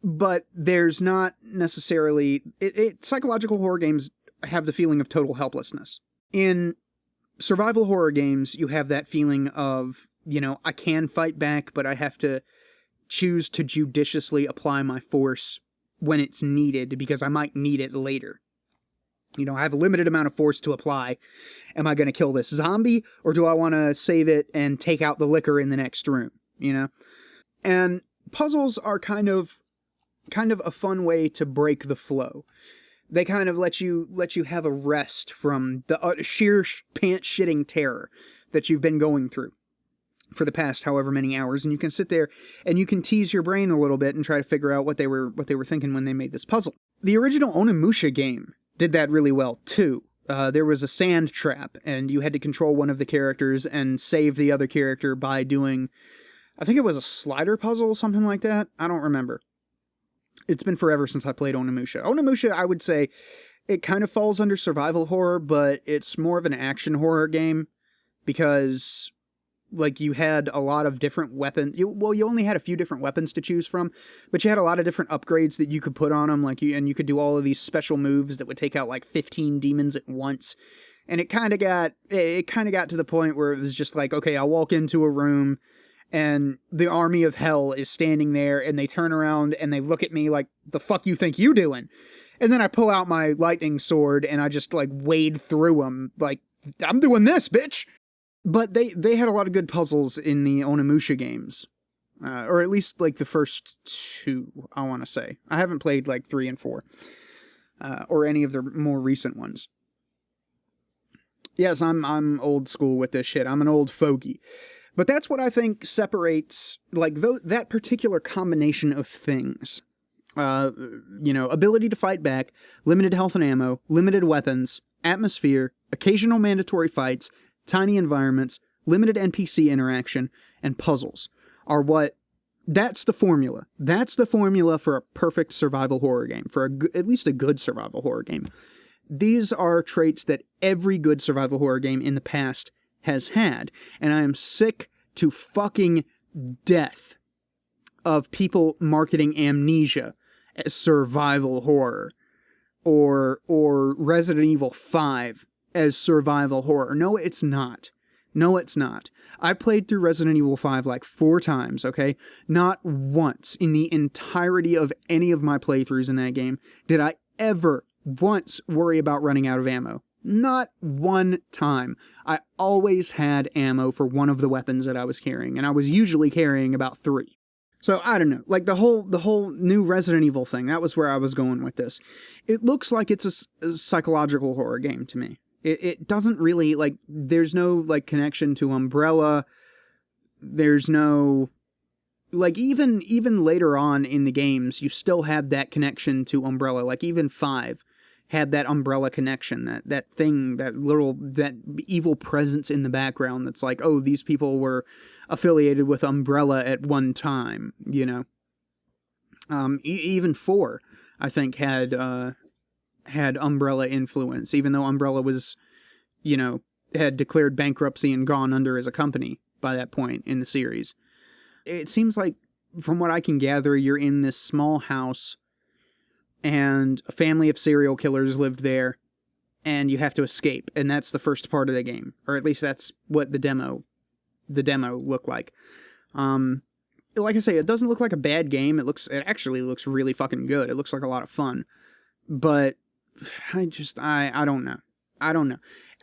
but there's not necessarily... psychological horror games have the feeling of total helplessness. In survival horror games, you have that feeling of, you know, I can fight back, but I have to choose to judiciously apply my force when it's needed, because I might need it later. You know, I have a limited amount of force to apply. Am I going to kill this zombie, or do I want to save it and take out the liquor in the next room, you know? And puzzles are kind of a fun way to break the flow. They kind of let you have a rest from the sheer pants-shitting terror that you've been going through for the past however many hours, and you can sit there and you can tease your brain a little bit and try to figure out what they were thinking when they made this puzzle. The original Onimusha game did that really well too. There was a sand trap, and you had to control one of the characters and save the other character by doing, I think it was a slider puzzle, something like that. I don't remember. It's been forever since I played Onimusha. Onimusha, I would say, it kind of falls under survival horror, but it's more of an action horror game, because, like, you had a lot of different weapons. You only had a few different weapons to choose from, but you had a lot of different upgrades that you could put on them, and you could do all of these special moves that would take out like 15 demons at once. And it kind of got to the point where it was just like, okay, I'll walk into a room and the army of hell is standing there, and they turn around and they look at me like, the fuck you think you doing? And then I pull out my lightning sword and I just like wade through them like, I'm doing this, bitch. But they had a lot of good puzzles in the Onimusha games. Or at least like the first two, I want to say. I haven't played like 3 and 4. Or any of the more recent ones. Yes, I'm old school with this shit. I'm an old fogey. But that's what I think separates, like, that particular combination of things. You know, ability to fight back, limited health and ammo, limited weapons, atmosphere, occasional mandatory fights, tiny environments, limited NPC interaction, and puzzles are that's the formula. That's the formula for a perfect survival horror game, for at least a good survival horror game. These are traits that every good survival horror game in the past has had, and I am sick to fucking death of people marketing Amnesia as survival horror, or Resident Evil 5 as survival horror. No, it's not. No, it's not. I played through Resident Evil 5 like 4 times, okay? Not once in the entirety of any of my playthroughs in that game did I ever once worry about running out of ammo. Not one time. I always had ammo for one of the weapons that I was carrying, and I was usually carrying about 3. So, I don't know, like the whole new Resident Evil thing, that was where I was going with this. It looks like it's a psychological horror game to me. It doesn't really, like, there's no, like, connection to Umbrella. There's no, like, even later on in the games, you still have that connection to Umbrella. Like, even 5 had that Umbrella connection, that thing, that evil presence in the background that's like, oh, these people were affiliated with Umbrella at one time, you know. Even 4, I think, had Umbrella influence, even though Umbrella was, you know, had declared bankruptcy and gone under as a company by that point in the series. It seems like, from what I can gather, you're in this small house and a family of serial killers lived there and you have to escape. And that's the first part of the game, or at least that's what the demo looked like. Like I say, it doesn't look like a bad game. It actually looks really fucking good. It looks like a lot of fun, but I don't know.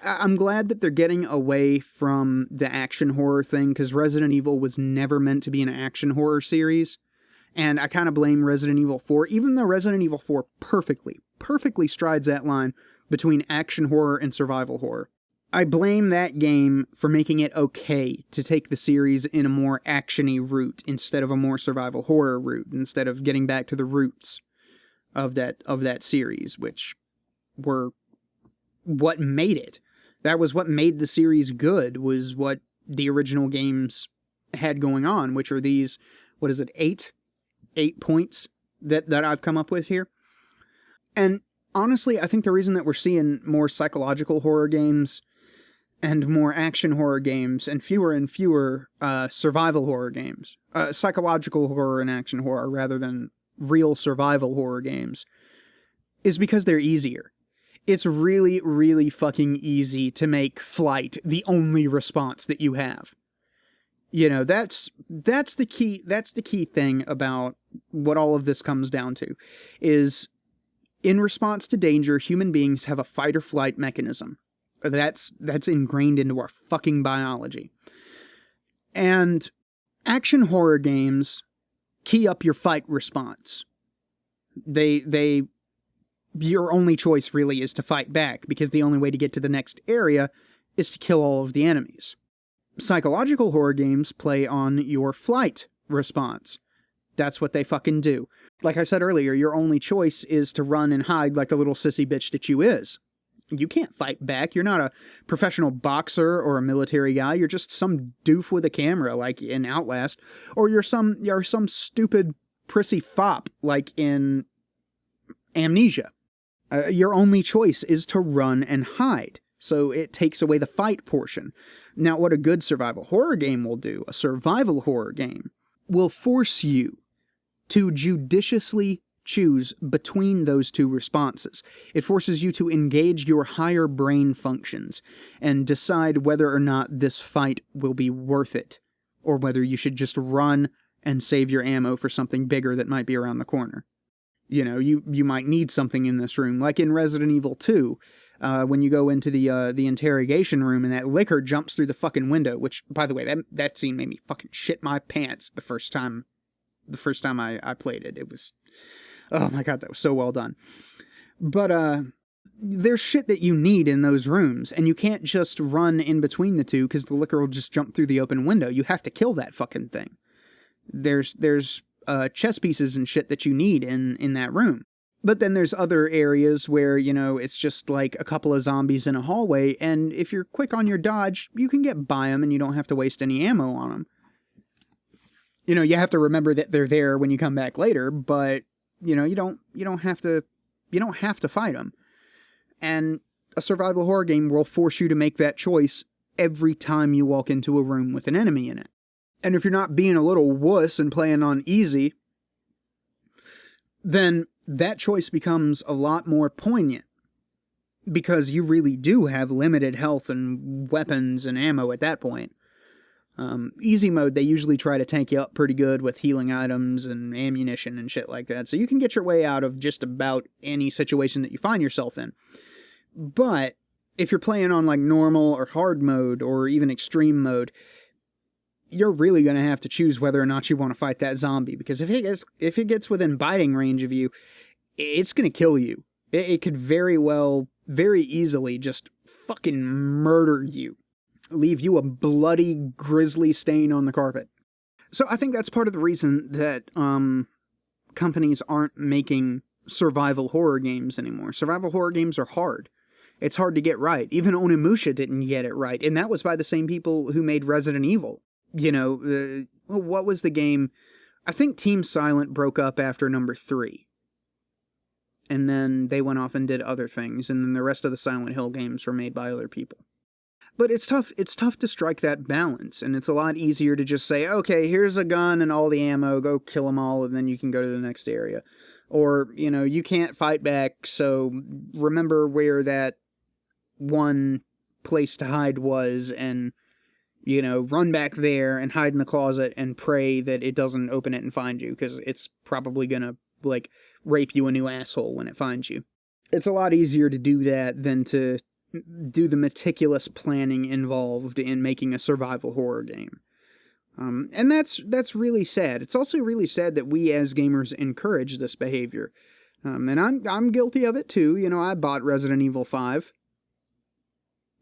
I'm glad that they're getting away from the action horror thing, because Resident Evil was never meant to be an action horror series. And I kind of blame Resident Evil 4, even though Resident Evil 4 perfectly strides that line between action horror and survival horror. I blame that game for making it okay to take the series in a more action-y route instead of a more survival horror route, instead of getting back to the roots of that series, which were what made it. That was what made the series good, was what the original games had going on, which are these, what is it, eight points that I've come up with here. And honestly, I think the reason that we're seeing more psychological horror games and more action horror games and fewer survival horror games, psychological horror and action horror rather than real survival horror games, is because they're easier. It's really, really fucking easy to make flight the only response that you have. You know, that's the key thing about what all of this comes down to, is in response to danger, human beings have a fight or flight mechanism. That's ingrained into our fucking biology. And action horror games key up your fight response. Your only choice really is to fight back, because the only way to get to the next area is to kill all of the enemies. Psychological horror games play on your flight response. That's what they fucking do. Like I said earlier, your only choice is to run and hide like the little sissy bitch that you is. You can't fight back. You're not a professional boxer or a military guy. You're just some doof with a camera like in Outlast. Or you're some stupid prissy fop like in Amnesia. Your only choice is to run and hide. So it takes away the fight portion. Now, what a good survival horror game will do, a survival horror game, will force you to judiciously choose between those two responses. It forces you to engage your higher brain functions and decide whether or not this fight will be worth it, or whether you should just run and save your ammo for something bigger that might be around the corner. You know, you might need something in this room, like in Resident Evil 2, when you go into the interrogation room and that liquor jumps through the fucking window, which, by the way, that scene made me fucking shit my pants the first time I played it. It was, oh my god, that was so well done. But there's shit that you need in those rooms, and you can't just run in between the two because the liquor will just jump through the open window. You have to kill that fucking thing. There's chess pieces and shit that you need in that room. But then there's other areas where, you know, it's just like a couple of zombies in a hallway, and if you're quick on your dodge, you can get by them and you don't have to waste any ammo on them. You know, you have to remember that they're there when you come back later, but, you know, you don't have to fight them. And a survival horror game will force you to make that choice every time you walk into a room with an enemy in it. And if you're not being a little wuss and playing on easy, then that choice becomes a lot more poignant, because you really do have limited health and weapons and ammo at that point. Easy mode, they usually try to tank you up pretty good with healing items and ammunition and shit like that, so you can get your way out of just about any situation that you find yourself in. But if you're playing on like normal or hard mode or even extreme mode, you're really going to have to choose whether or not you want to fight that zombie, because if it gets within biting range of you, it's going to kill you. It could very easily just fucking murder you. Leave you a bloody, grisly stain on the carpet. So I think that's part of the reason that companies aren't making survival horror games anymore. Survival horror games are hard. It's hard to get right. Even Onimusha didn't get it right, and that was by the same people who made Resident Evil. You know, what was the game? I think Team Silent broke up after number 3. And then they went off and did other things, and then the rest of the Silent Hill games were made by other people. But it's tough to strike that balance, and it's a lot easier to just say, okay, here's a gun and all the ammo, go kill them all, and then you can go to the next area. Or, you can't fight back, so remember where that one place to hide was, and, run back there and hide in the closet and pray that it doesn't open it and find you, because it's probably gonna, rape you a new asshole when it finds you. It's a lot easier to do that than to do the meticulous planning involved in making a survival horror game. And that's really sad. It's also really sad that we as gamers encourage this behavior. And I'm guilty of it too. I bought Resident Evil 5.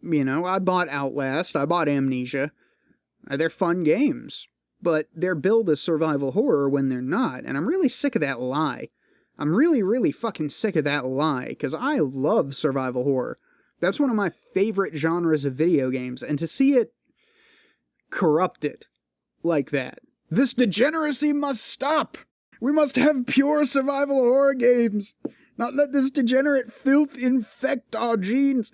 I bought Outlast. I bought Amnesia. They're fun games. But they're billed as survival horror when they're not. And I'm really sick of that lie. I'm really, really fucking sick of that lie. Because I love survival horror. That's one of my favorite genres of video games. And to see it corrupted like that. This degeneracy must stop. We must have pure survival horror games. Not let this degenerate filth infect our genes.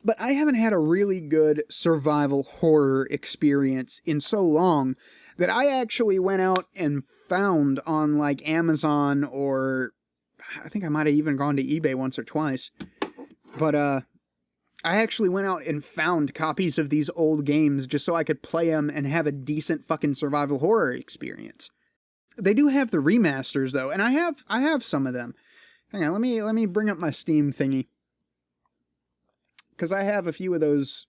But I haven't had a really good survival horror experience in so long that I actually went out and found on Amazon, or I think I might have even gone to eBay once or twice. But I actually went out and found copies of these old games just so I could play them and have a decent fucking survival horror experience. They do have the remasters though, and I have some of them. Hang on, let me bring up my Steam thingy, because I have a few of those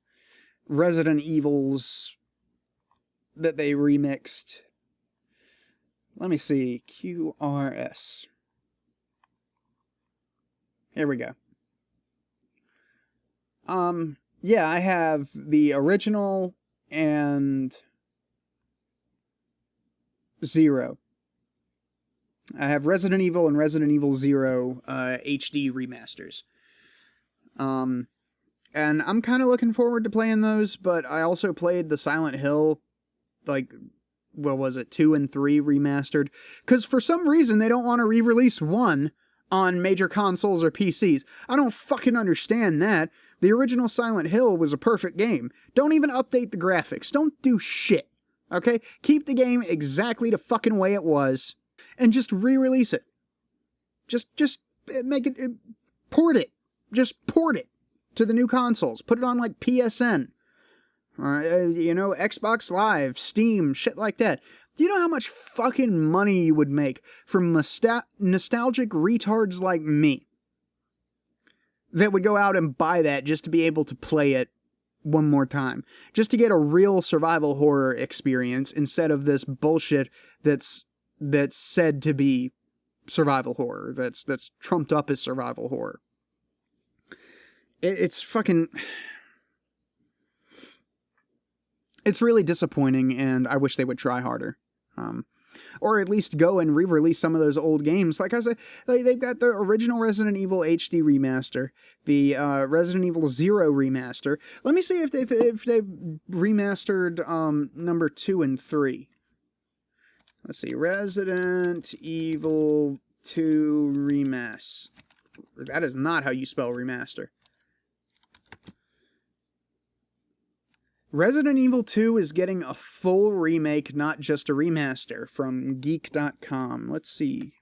Resident Evils that they remixed. Let me see, QRS. Here we go. Yeah, I have the original and Zero. I have Resident Evil and Resident Evil Zero HD remasters. And I'm kind of looking forward to playing those, but I also played the Silent Hill, 2 and 3 remastered, because for some reason they don't want to re-release 1 on major consoles or PCs. I don't fucking understand that. The original Silent Hill was a perfect game. Don't even update the graphics. Don't do shit. Okay? Keep the game exactly the fucking way it was, and just re-release it. Just make it, port it. Just port it to the new consoles. Put it on PSN. Or, Xbox Live, Steam, shit like that. Do you know how much fucking money you would make from nostalgic retards like me that would go out and buy that just to be able to play it one more time? Just to get a real survival horror experience instead of this bullshit that's said to be survival horror, that's trumped up as survival horror. It's fucking... It's really disappointing, and I wish they would try harder. Or at least go and re-release some of those old games. Like I said, they've got the original Resident Evil HD remaster, the Resident Evil Zero remaster. Let me see if they've remastered number 2 and 3. Let's see, Resident Evil 2 remaster. That is not how you spell remaster. Resident Evil 2 is getting a full remake, not just a remaster, from Geek.com. Let's see.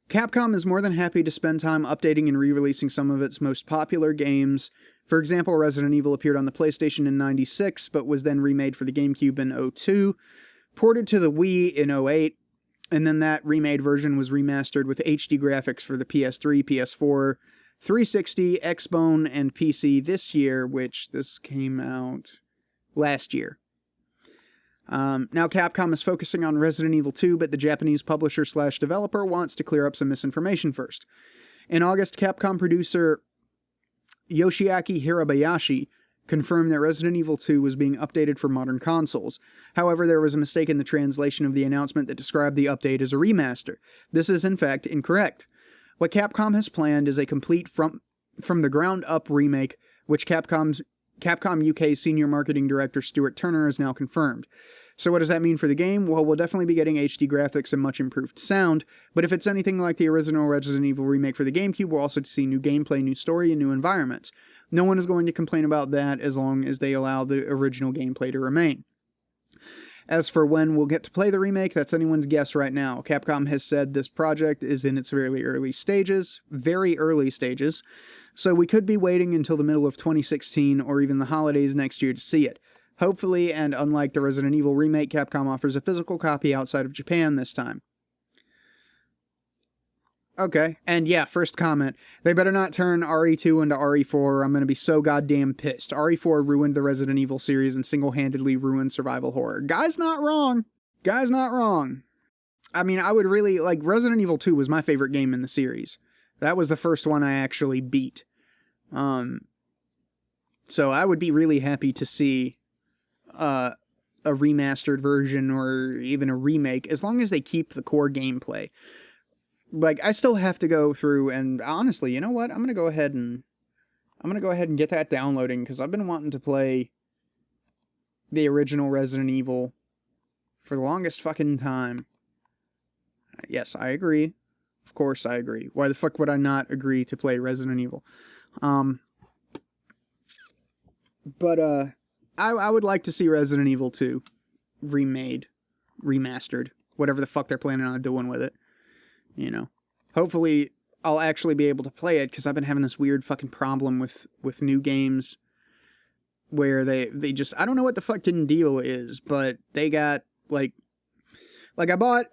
Capcom is more than happy to spend time updating and re-releasing some of its most popular games. For example, Resident Evil appeared on the PlayStation in '96, but was then remade for the GameCube in '02, ported to the Wii in '08, and then that remade version was remastered with HD graphics for the PS3, PS4, 360, Xbone, and PC this year, which this came out last year. Now Capcom is focusing on Resident Evil 2, but the Japanese publisher/developer wants to clear up some misinformation first. In August, Capcom producer Yoshiaki Hirabayashi confirmed that Resident Evil 2 was being updated for modern consoles. However, there was a mistake in the translation of the announcement that described the update as a remaster. This is, in fact, incorrect. What Capcom has planned is a complete from-the-ground-up remake, which Capcom UK Senior Marketing Director Stuart Turner has now confirmed. So what does that mean for the game? Well, we'll definitely be getting HD graphics and much improved sound, but if it's anything like the original Resident Evil remake for the GameCube, we'll also see new gameplay, new story, and new environments. No one is going to complain about that as long as they allow the original gameplay to remain. As for when we'll get to play the remake, that's anyone's guess right now. Capcom has said this project is in its very early stages, so we could be waiting until the middle of 2016 or even the holidays next year to see it. Hopefully, and unlike the Resident Evil remake, Capcom offers a physical copy outside of Japan this time. Okay, and yeah, first comment. They better not turn RE2 into RE4 or I'm gonna be so goddamn pissed. RE4 ruined the Resident Evil series and single-handedly ruined survival horror. Guy's not wrong. Guy's not wrong. I mean, I would really, like, Resident Evil 2 was my favorite game in the series. That was the first one I actually beat. So I would be really happy to see a remastered version or even a remake, as long as they keep the core gameplay. Like, I still have to go through, and honestly, you know what? I'm gonna go ahead and get that downloading, because I've been wanting to play the original Resident Evil for the longest fucking time. Yes, I agree. Of course I agree. Why the fuck would I not agree to play Resident Evil? But I would like to see Resident Evil 2 remade, remastered, whatever the fuck they're planning on doing with it. You know, hopefully I'll actually be able to play it, because I've been having this weird fucking problem with new games where they just, I don't know what the fucking deal is, but they got, like I bought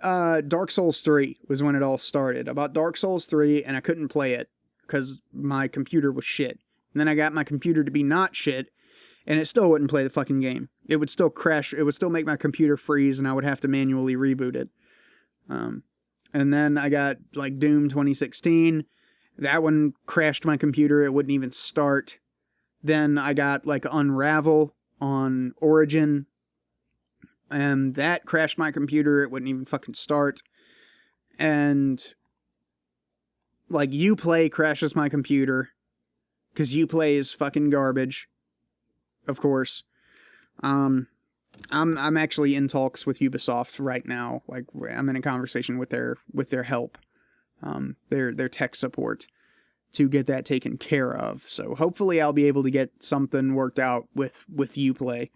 Dark Souls 3 was when it all started. I bought Dark Souls 3 and I couldn't play it because my computer was shit. And then I got my computer to be not shit, and it still wouldn't play the fucking game. It would still crash, it would still make my computer freeze, and I would have to manually reboot it. And then I got, like, Doom 2016. That one crashed my computer. It wouldn't even start. Then I got, like, Unravel on Origin. And that crashed my computer. It wouldn't even fucking start. And, like, Uplay crashes my computer. Because Uplay is fucking garbage. Of course. I'm actually in talks with Ubisoft right now. Like, I'm in a conversation with their help, their tech support, to get that taken care of. So hopefully I'll be able to get something worked out with Uplay,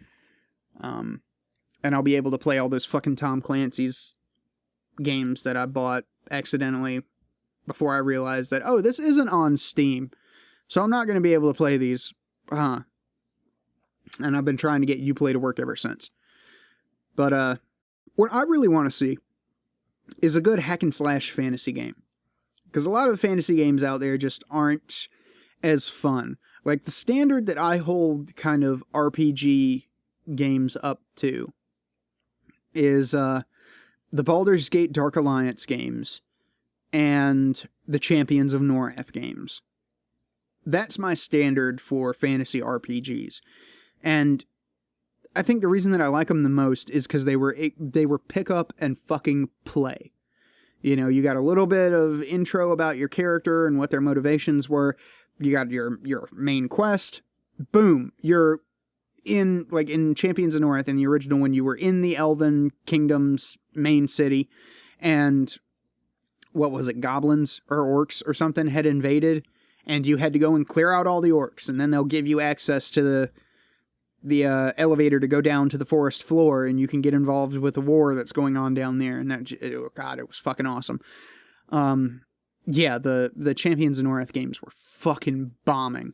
and I'll be able to play all those fucking Tom Clancy's games that I bought accidentally before I realized that, oh, this isn't on Steam, so I'm not going to be able to play these. And I've been trying to get Uplay to work ever since. But what I really want to see is a good hack and slash fantasy game. Because a lot of the fantasy games out there just aren't as fun. Like, the standard that I hold kind of RPG games up to is the Baldur's Gate Dark Alliance games and the Champions of Norath games. That's my standard for fantasy RPGs. And I think the reason that I like them the most is because they were pick up and fucking play. You know, you got a little bit of intro about your character and what their motivations were. You got your main quest. Boom. You're in Champions of North, in the original one, you were in the Elven Kingdom's main city, and what was it, goblins or orcs or something had invaded, and you had to go and clear out all the orcs, and then they'll give you access to the elevator to go down to the forest floor, and you can get involved with the war that's going on down there. And God, it was fucking awesome. Yeah, the Champions of North games were fucking bombing.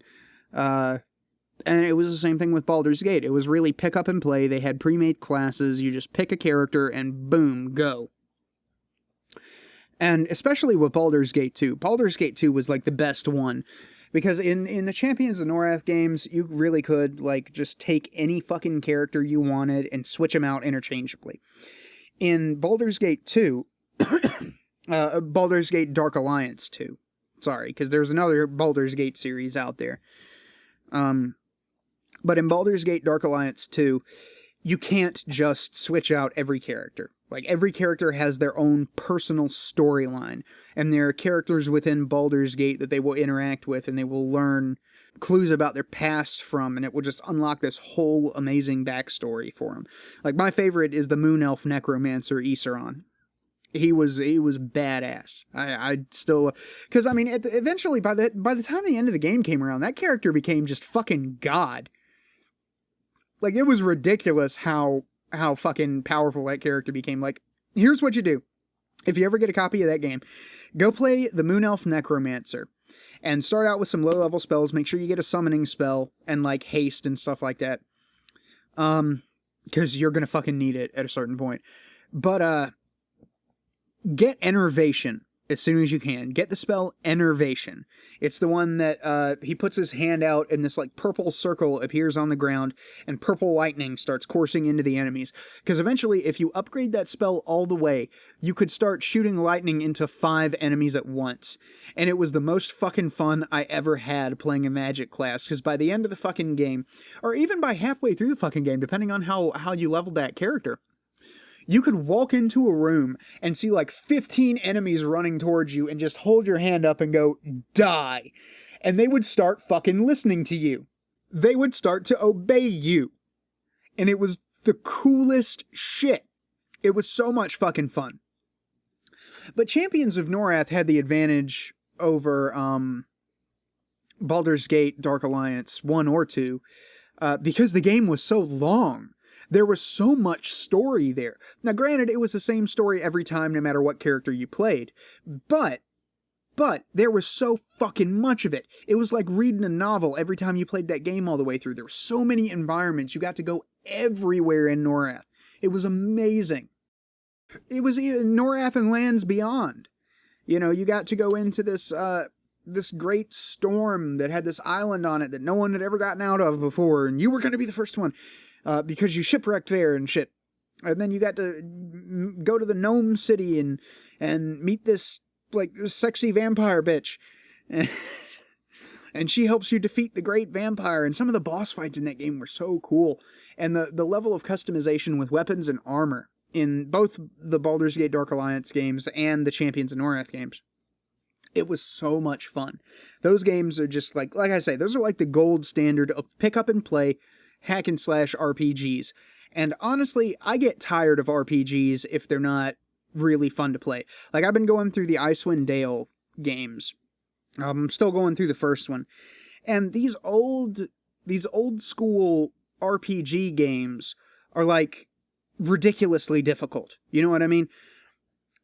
And it was the same thing with Baldur's Gate. It was really pick up and play. They had pre-made classes. You just pick a character and boom, go. And especially with Baldur's Gate 2. Baldur's Gate 2 was like the best one. Because in the Champions of Norath games, you really could, like, just take any fucking character you wanted and switch them out interchangeably. In Baldur's Gate 2, Baldur's Gate Dark Alliance 2, sorry, because there's another Baldur's Gate series out there. But in Baldur's Gate Dark Alliance 2, you can't just switch out every character. Like, every character has their own personal storyline, and there are characters within Baldur's Gate that they will interact with, and they will learn clues about their past from, and it will just unlock this whole amazing backstory for them. Like, my favorite is the Moon Elf Necromancer Iseron. He was badass. I still, because I mean, eventually by the time the end of the game came around, that character became just fucking god. Like, it was ridiculous how fucking powerful that character became. Like, here's what you do. If you ever get a copy of that game, go play the Moon Elf Necromancer and start out with some low-level spells. Make sure you get a summoning spell and, like, haste and stuff like that. Because you're gonna fucking need it at a certain point. But, get Enervation as soon as you can. Get the spell Enervation. It's the one that he puts his hand out and this like purple circle appears on the ground and purple lightning starts coursing into the enemies. Because eventually, if you upgrade that spell all the way, you could start shooting lightning into 5 enemies at once. And it was the most fucking fun I ever had playing a magic class. Because by the end of the fucking game, or even by halfway through the fucking game, depending on how you leveled that character, you could walk into a room and see like 15 enemies running towards you and just hold your hand up and go, die. And they would start fucking listening to you. They would start to obey you. And it was the coolest shit. It was so much fucking fun. But Champions of Norath had the advantage over Baldur's Gate Dark Alliance 1 or 2 because the game was so long. There was so much story there. Now, granted, it was the same story every time, no matter what character you played. But there was so fucking much of it. It was like reading a novel every time you played that game all the way through. There were so many environments. You got to go everywhere in Norath. It was amazing. It was Norath and lands beyond. You know, you got to go into this great storm that had this island on it that no one had ever gotten out of before, and you were going to be the first one. Because you shipwrecked there and shit. And then you got to go to the gnome city and meet this, like, sexy vampire bitch. And she helps you defeat the great vampire. And some of the boss fights in that game were so cool. And the level of customization with weapons and armor in both the Baldur's Gate Dark Alliance games and the Champions of Norath games. It was so much fun. Those games are just like I say, those are like the gold standard of pick up and play hack and slash RPGs. And honestly, I get tired of RPGs if they're not really fun to play. Like, I've been going through the Icewind Dale games. I'm still going through the first one. And these old school RPG games are like ridiculously difficult. You know what I mean?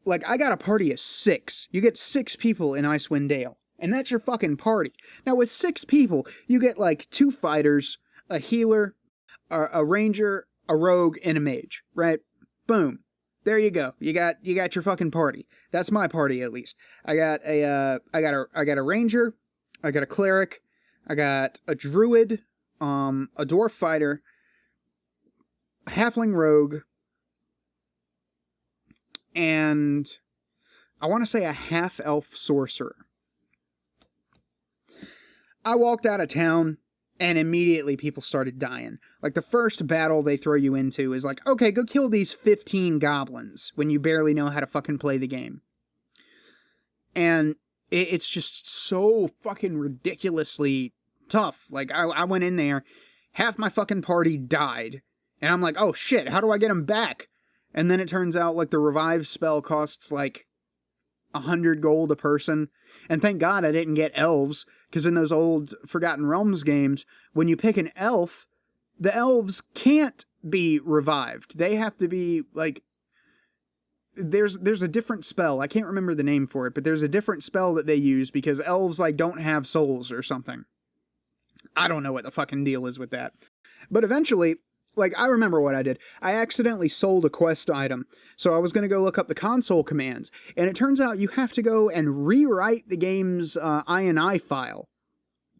Like, I got a party of 6. You get 6 people in Icewind Dale. And that's your fucking party. Now, with 6 people, you get like 2 fighters, a healer, a ranger, a rogue, and a mage, right? Boom. There you go. You got your fucking party. That's my party, at least. I got a ranger, I got a cleric, I got a druid, a dwarf fighter, a halfling rogue, and I want to say a half-elf sorcerer. I walked out of town, and immediately people started dying. Like, the first battle they throw you into is like, okay, go kill these 15 goblins when you barely know how to fucking play the game. And it's just so fucking ridiculously tough. Like, I went in there, half my fucking party died. And I'm like, oh shit, how do I get them back? And then it turns out, like, the revive spell costs, like, 100 gold a person. And thank God I didn't get elves, because in those old Forgotten Realms games, when you pick an elf, the elves can't be revived. They have to be, like, there's a different spell. I can't remember the name for it, but there's a different spell that they use because elves, like, don't have souls or something. I don't know what the fucking deal is with that. But eventually, like, I remember what I did. I accidentally sold a quest item, so I was going to go look up the console commands, and it turns out you have to go and rewrite the game's INI file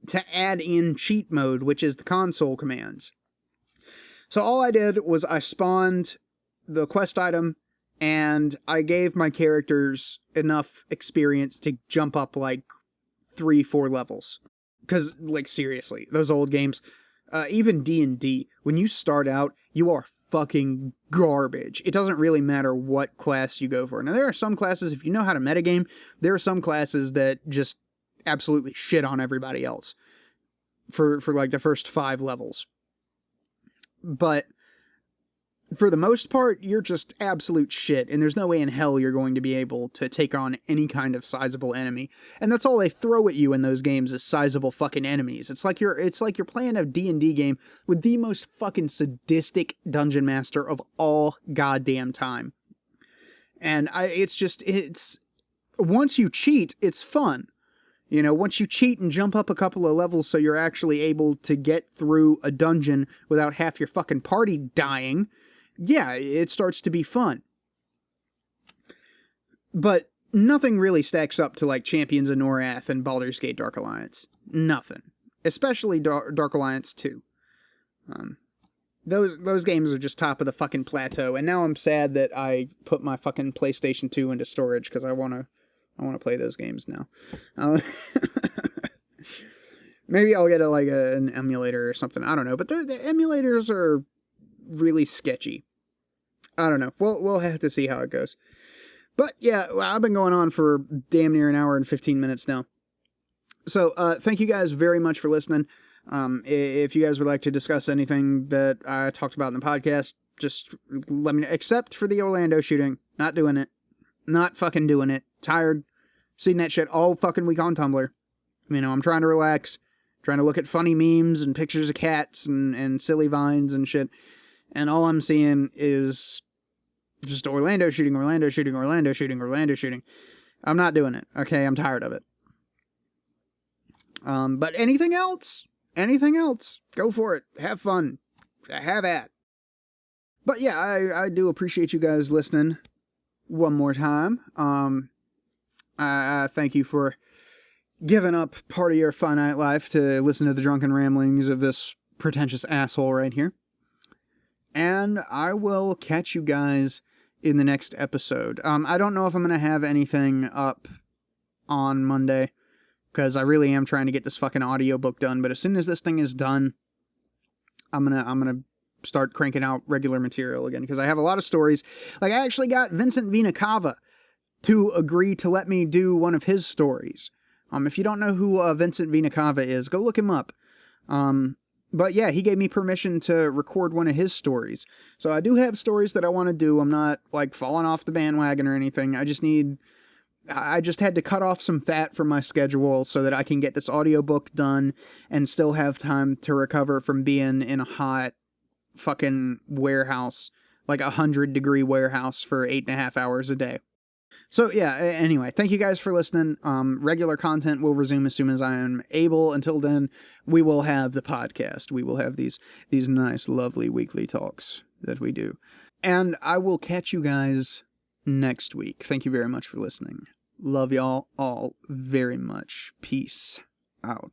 to add in cheat mode, which is the console commands. So all I did was I spawned the quest item, and I gave my characters enough experience to jump up, like, 3-4 levels. Because, like, seriously, those old games... even D&D, when you start out, you are fucking garbage. It doesn't really matter what class you go for. Now, there are some classes, if you know how to metagame, there are some classes that just absolutely shit on everybody else. for like the first 5 levels. But for the most part, you're just absolute shit, and there's no way in hell you're going to be able to take on any kind of sizable enemy. And that's all they throw at you in those games is sizable fucking enemies. It's like you're playing a D&D game with the most fucking sadistic dungeon master of all goddamn time. And it's once you cheat, it's fun. You know, once you cheat and jump up a couple of levels so you're actually able to get through a dungeon without half your fucking party dying, yeah, it starts to be fun. But nothing really stacks up to like Champions of Norath and Baldur's Gate Dark Alliance. Nothing. Especially Dark Alliance 2. Those games are just top of the fucking plateau, and now I'm sad that I put my fucking PlayStation 2 into storage, because I want to play those games now. Maybe I'll get an emulator or something. I don't know. But the emulators are really sketchy. I don't know. We'll have to see how it goes. But yeah, I've been going on for damn near an hour and 15 minutes now. So thank you guys very much for listening. If you guys would like to discuss anything that I talked about in the podcast, just let me know. Except for the Orlando shooting. Not doing it. Not fucking doing it. Tired. Seen that shit all fucking week on Tumblr. You know, I'm trying to relax. Trying to look at funny memes and pictures of cats and silly vines and shit. And all I'm seeing is just Orlando shooting, Orlando shooting, Orlando shooting, Orlando shooting. I'm not doing it. Okay, I'm tired of it. But anything else, go for it. Have fun. Have at. But yeah, I do appreciate you guys listening one more time. I thank you for giving up part of your finite life to listen to the drunken ramblings of this pretentious asshole right here. And I will catch you guys in the next episode. I don't know if I'm going to have anything up on Monday, because I really am trying to get this fucking audiobook done. But as soon as this thing is done, I'm gonna start cranking out regular material again, because I have a lot of stories. Like, I actually got Vincent Vinacava to agree to let me do one of his stories. If you don't know who Vincent Vinacava is, go look him up. But yeah, he gave me permission to record one of his stories. So I do have stories that I want to do. I'm not like falling off the bandwagon or anything. I just had to cut off some fat from my schedule so that I can get this audiobook done and still have time to recover from being in a hot fucking warehouse, like 100-degree warehouse for 8.5 hours a day. So yeah, anyway, thank you guys for listening. Regular content will resume as soon as I am able. Until then, we will have the podcast. We will have these nice, lovely weekly talks that we do. And I will catch you guys next week. Thank you very much for listening. Love y'all all very much. Peace out.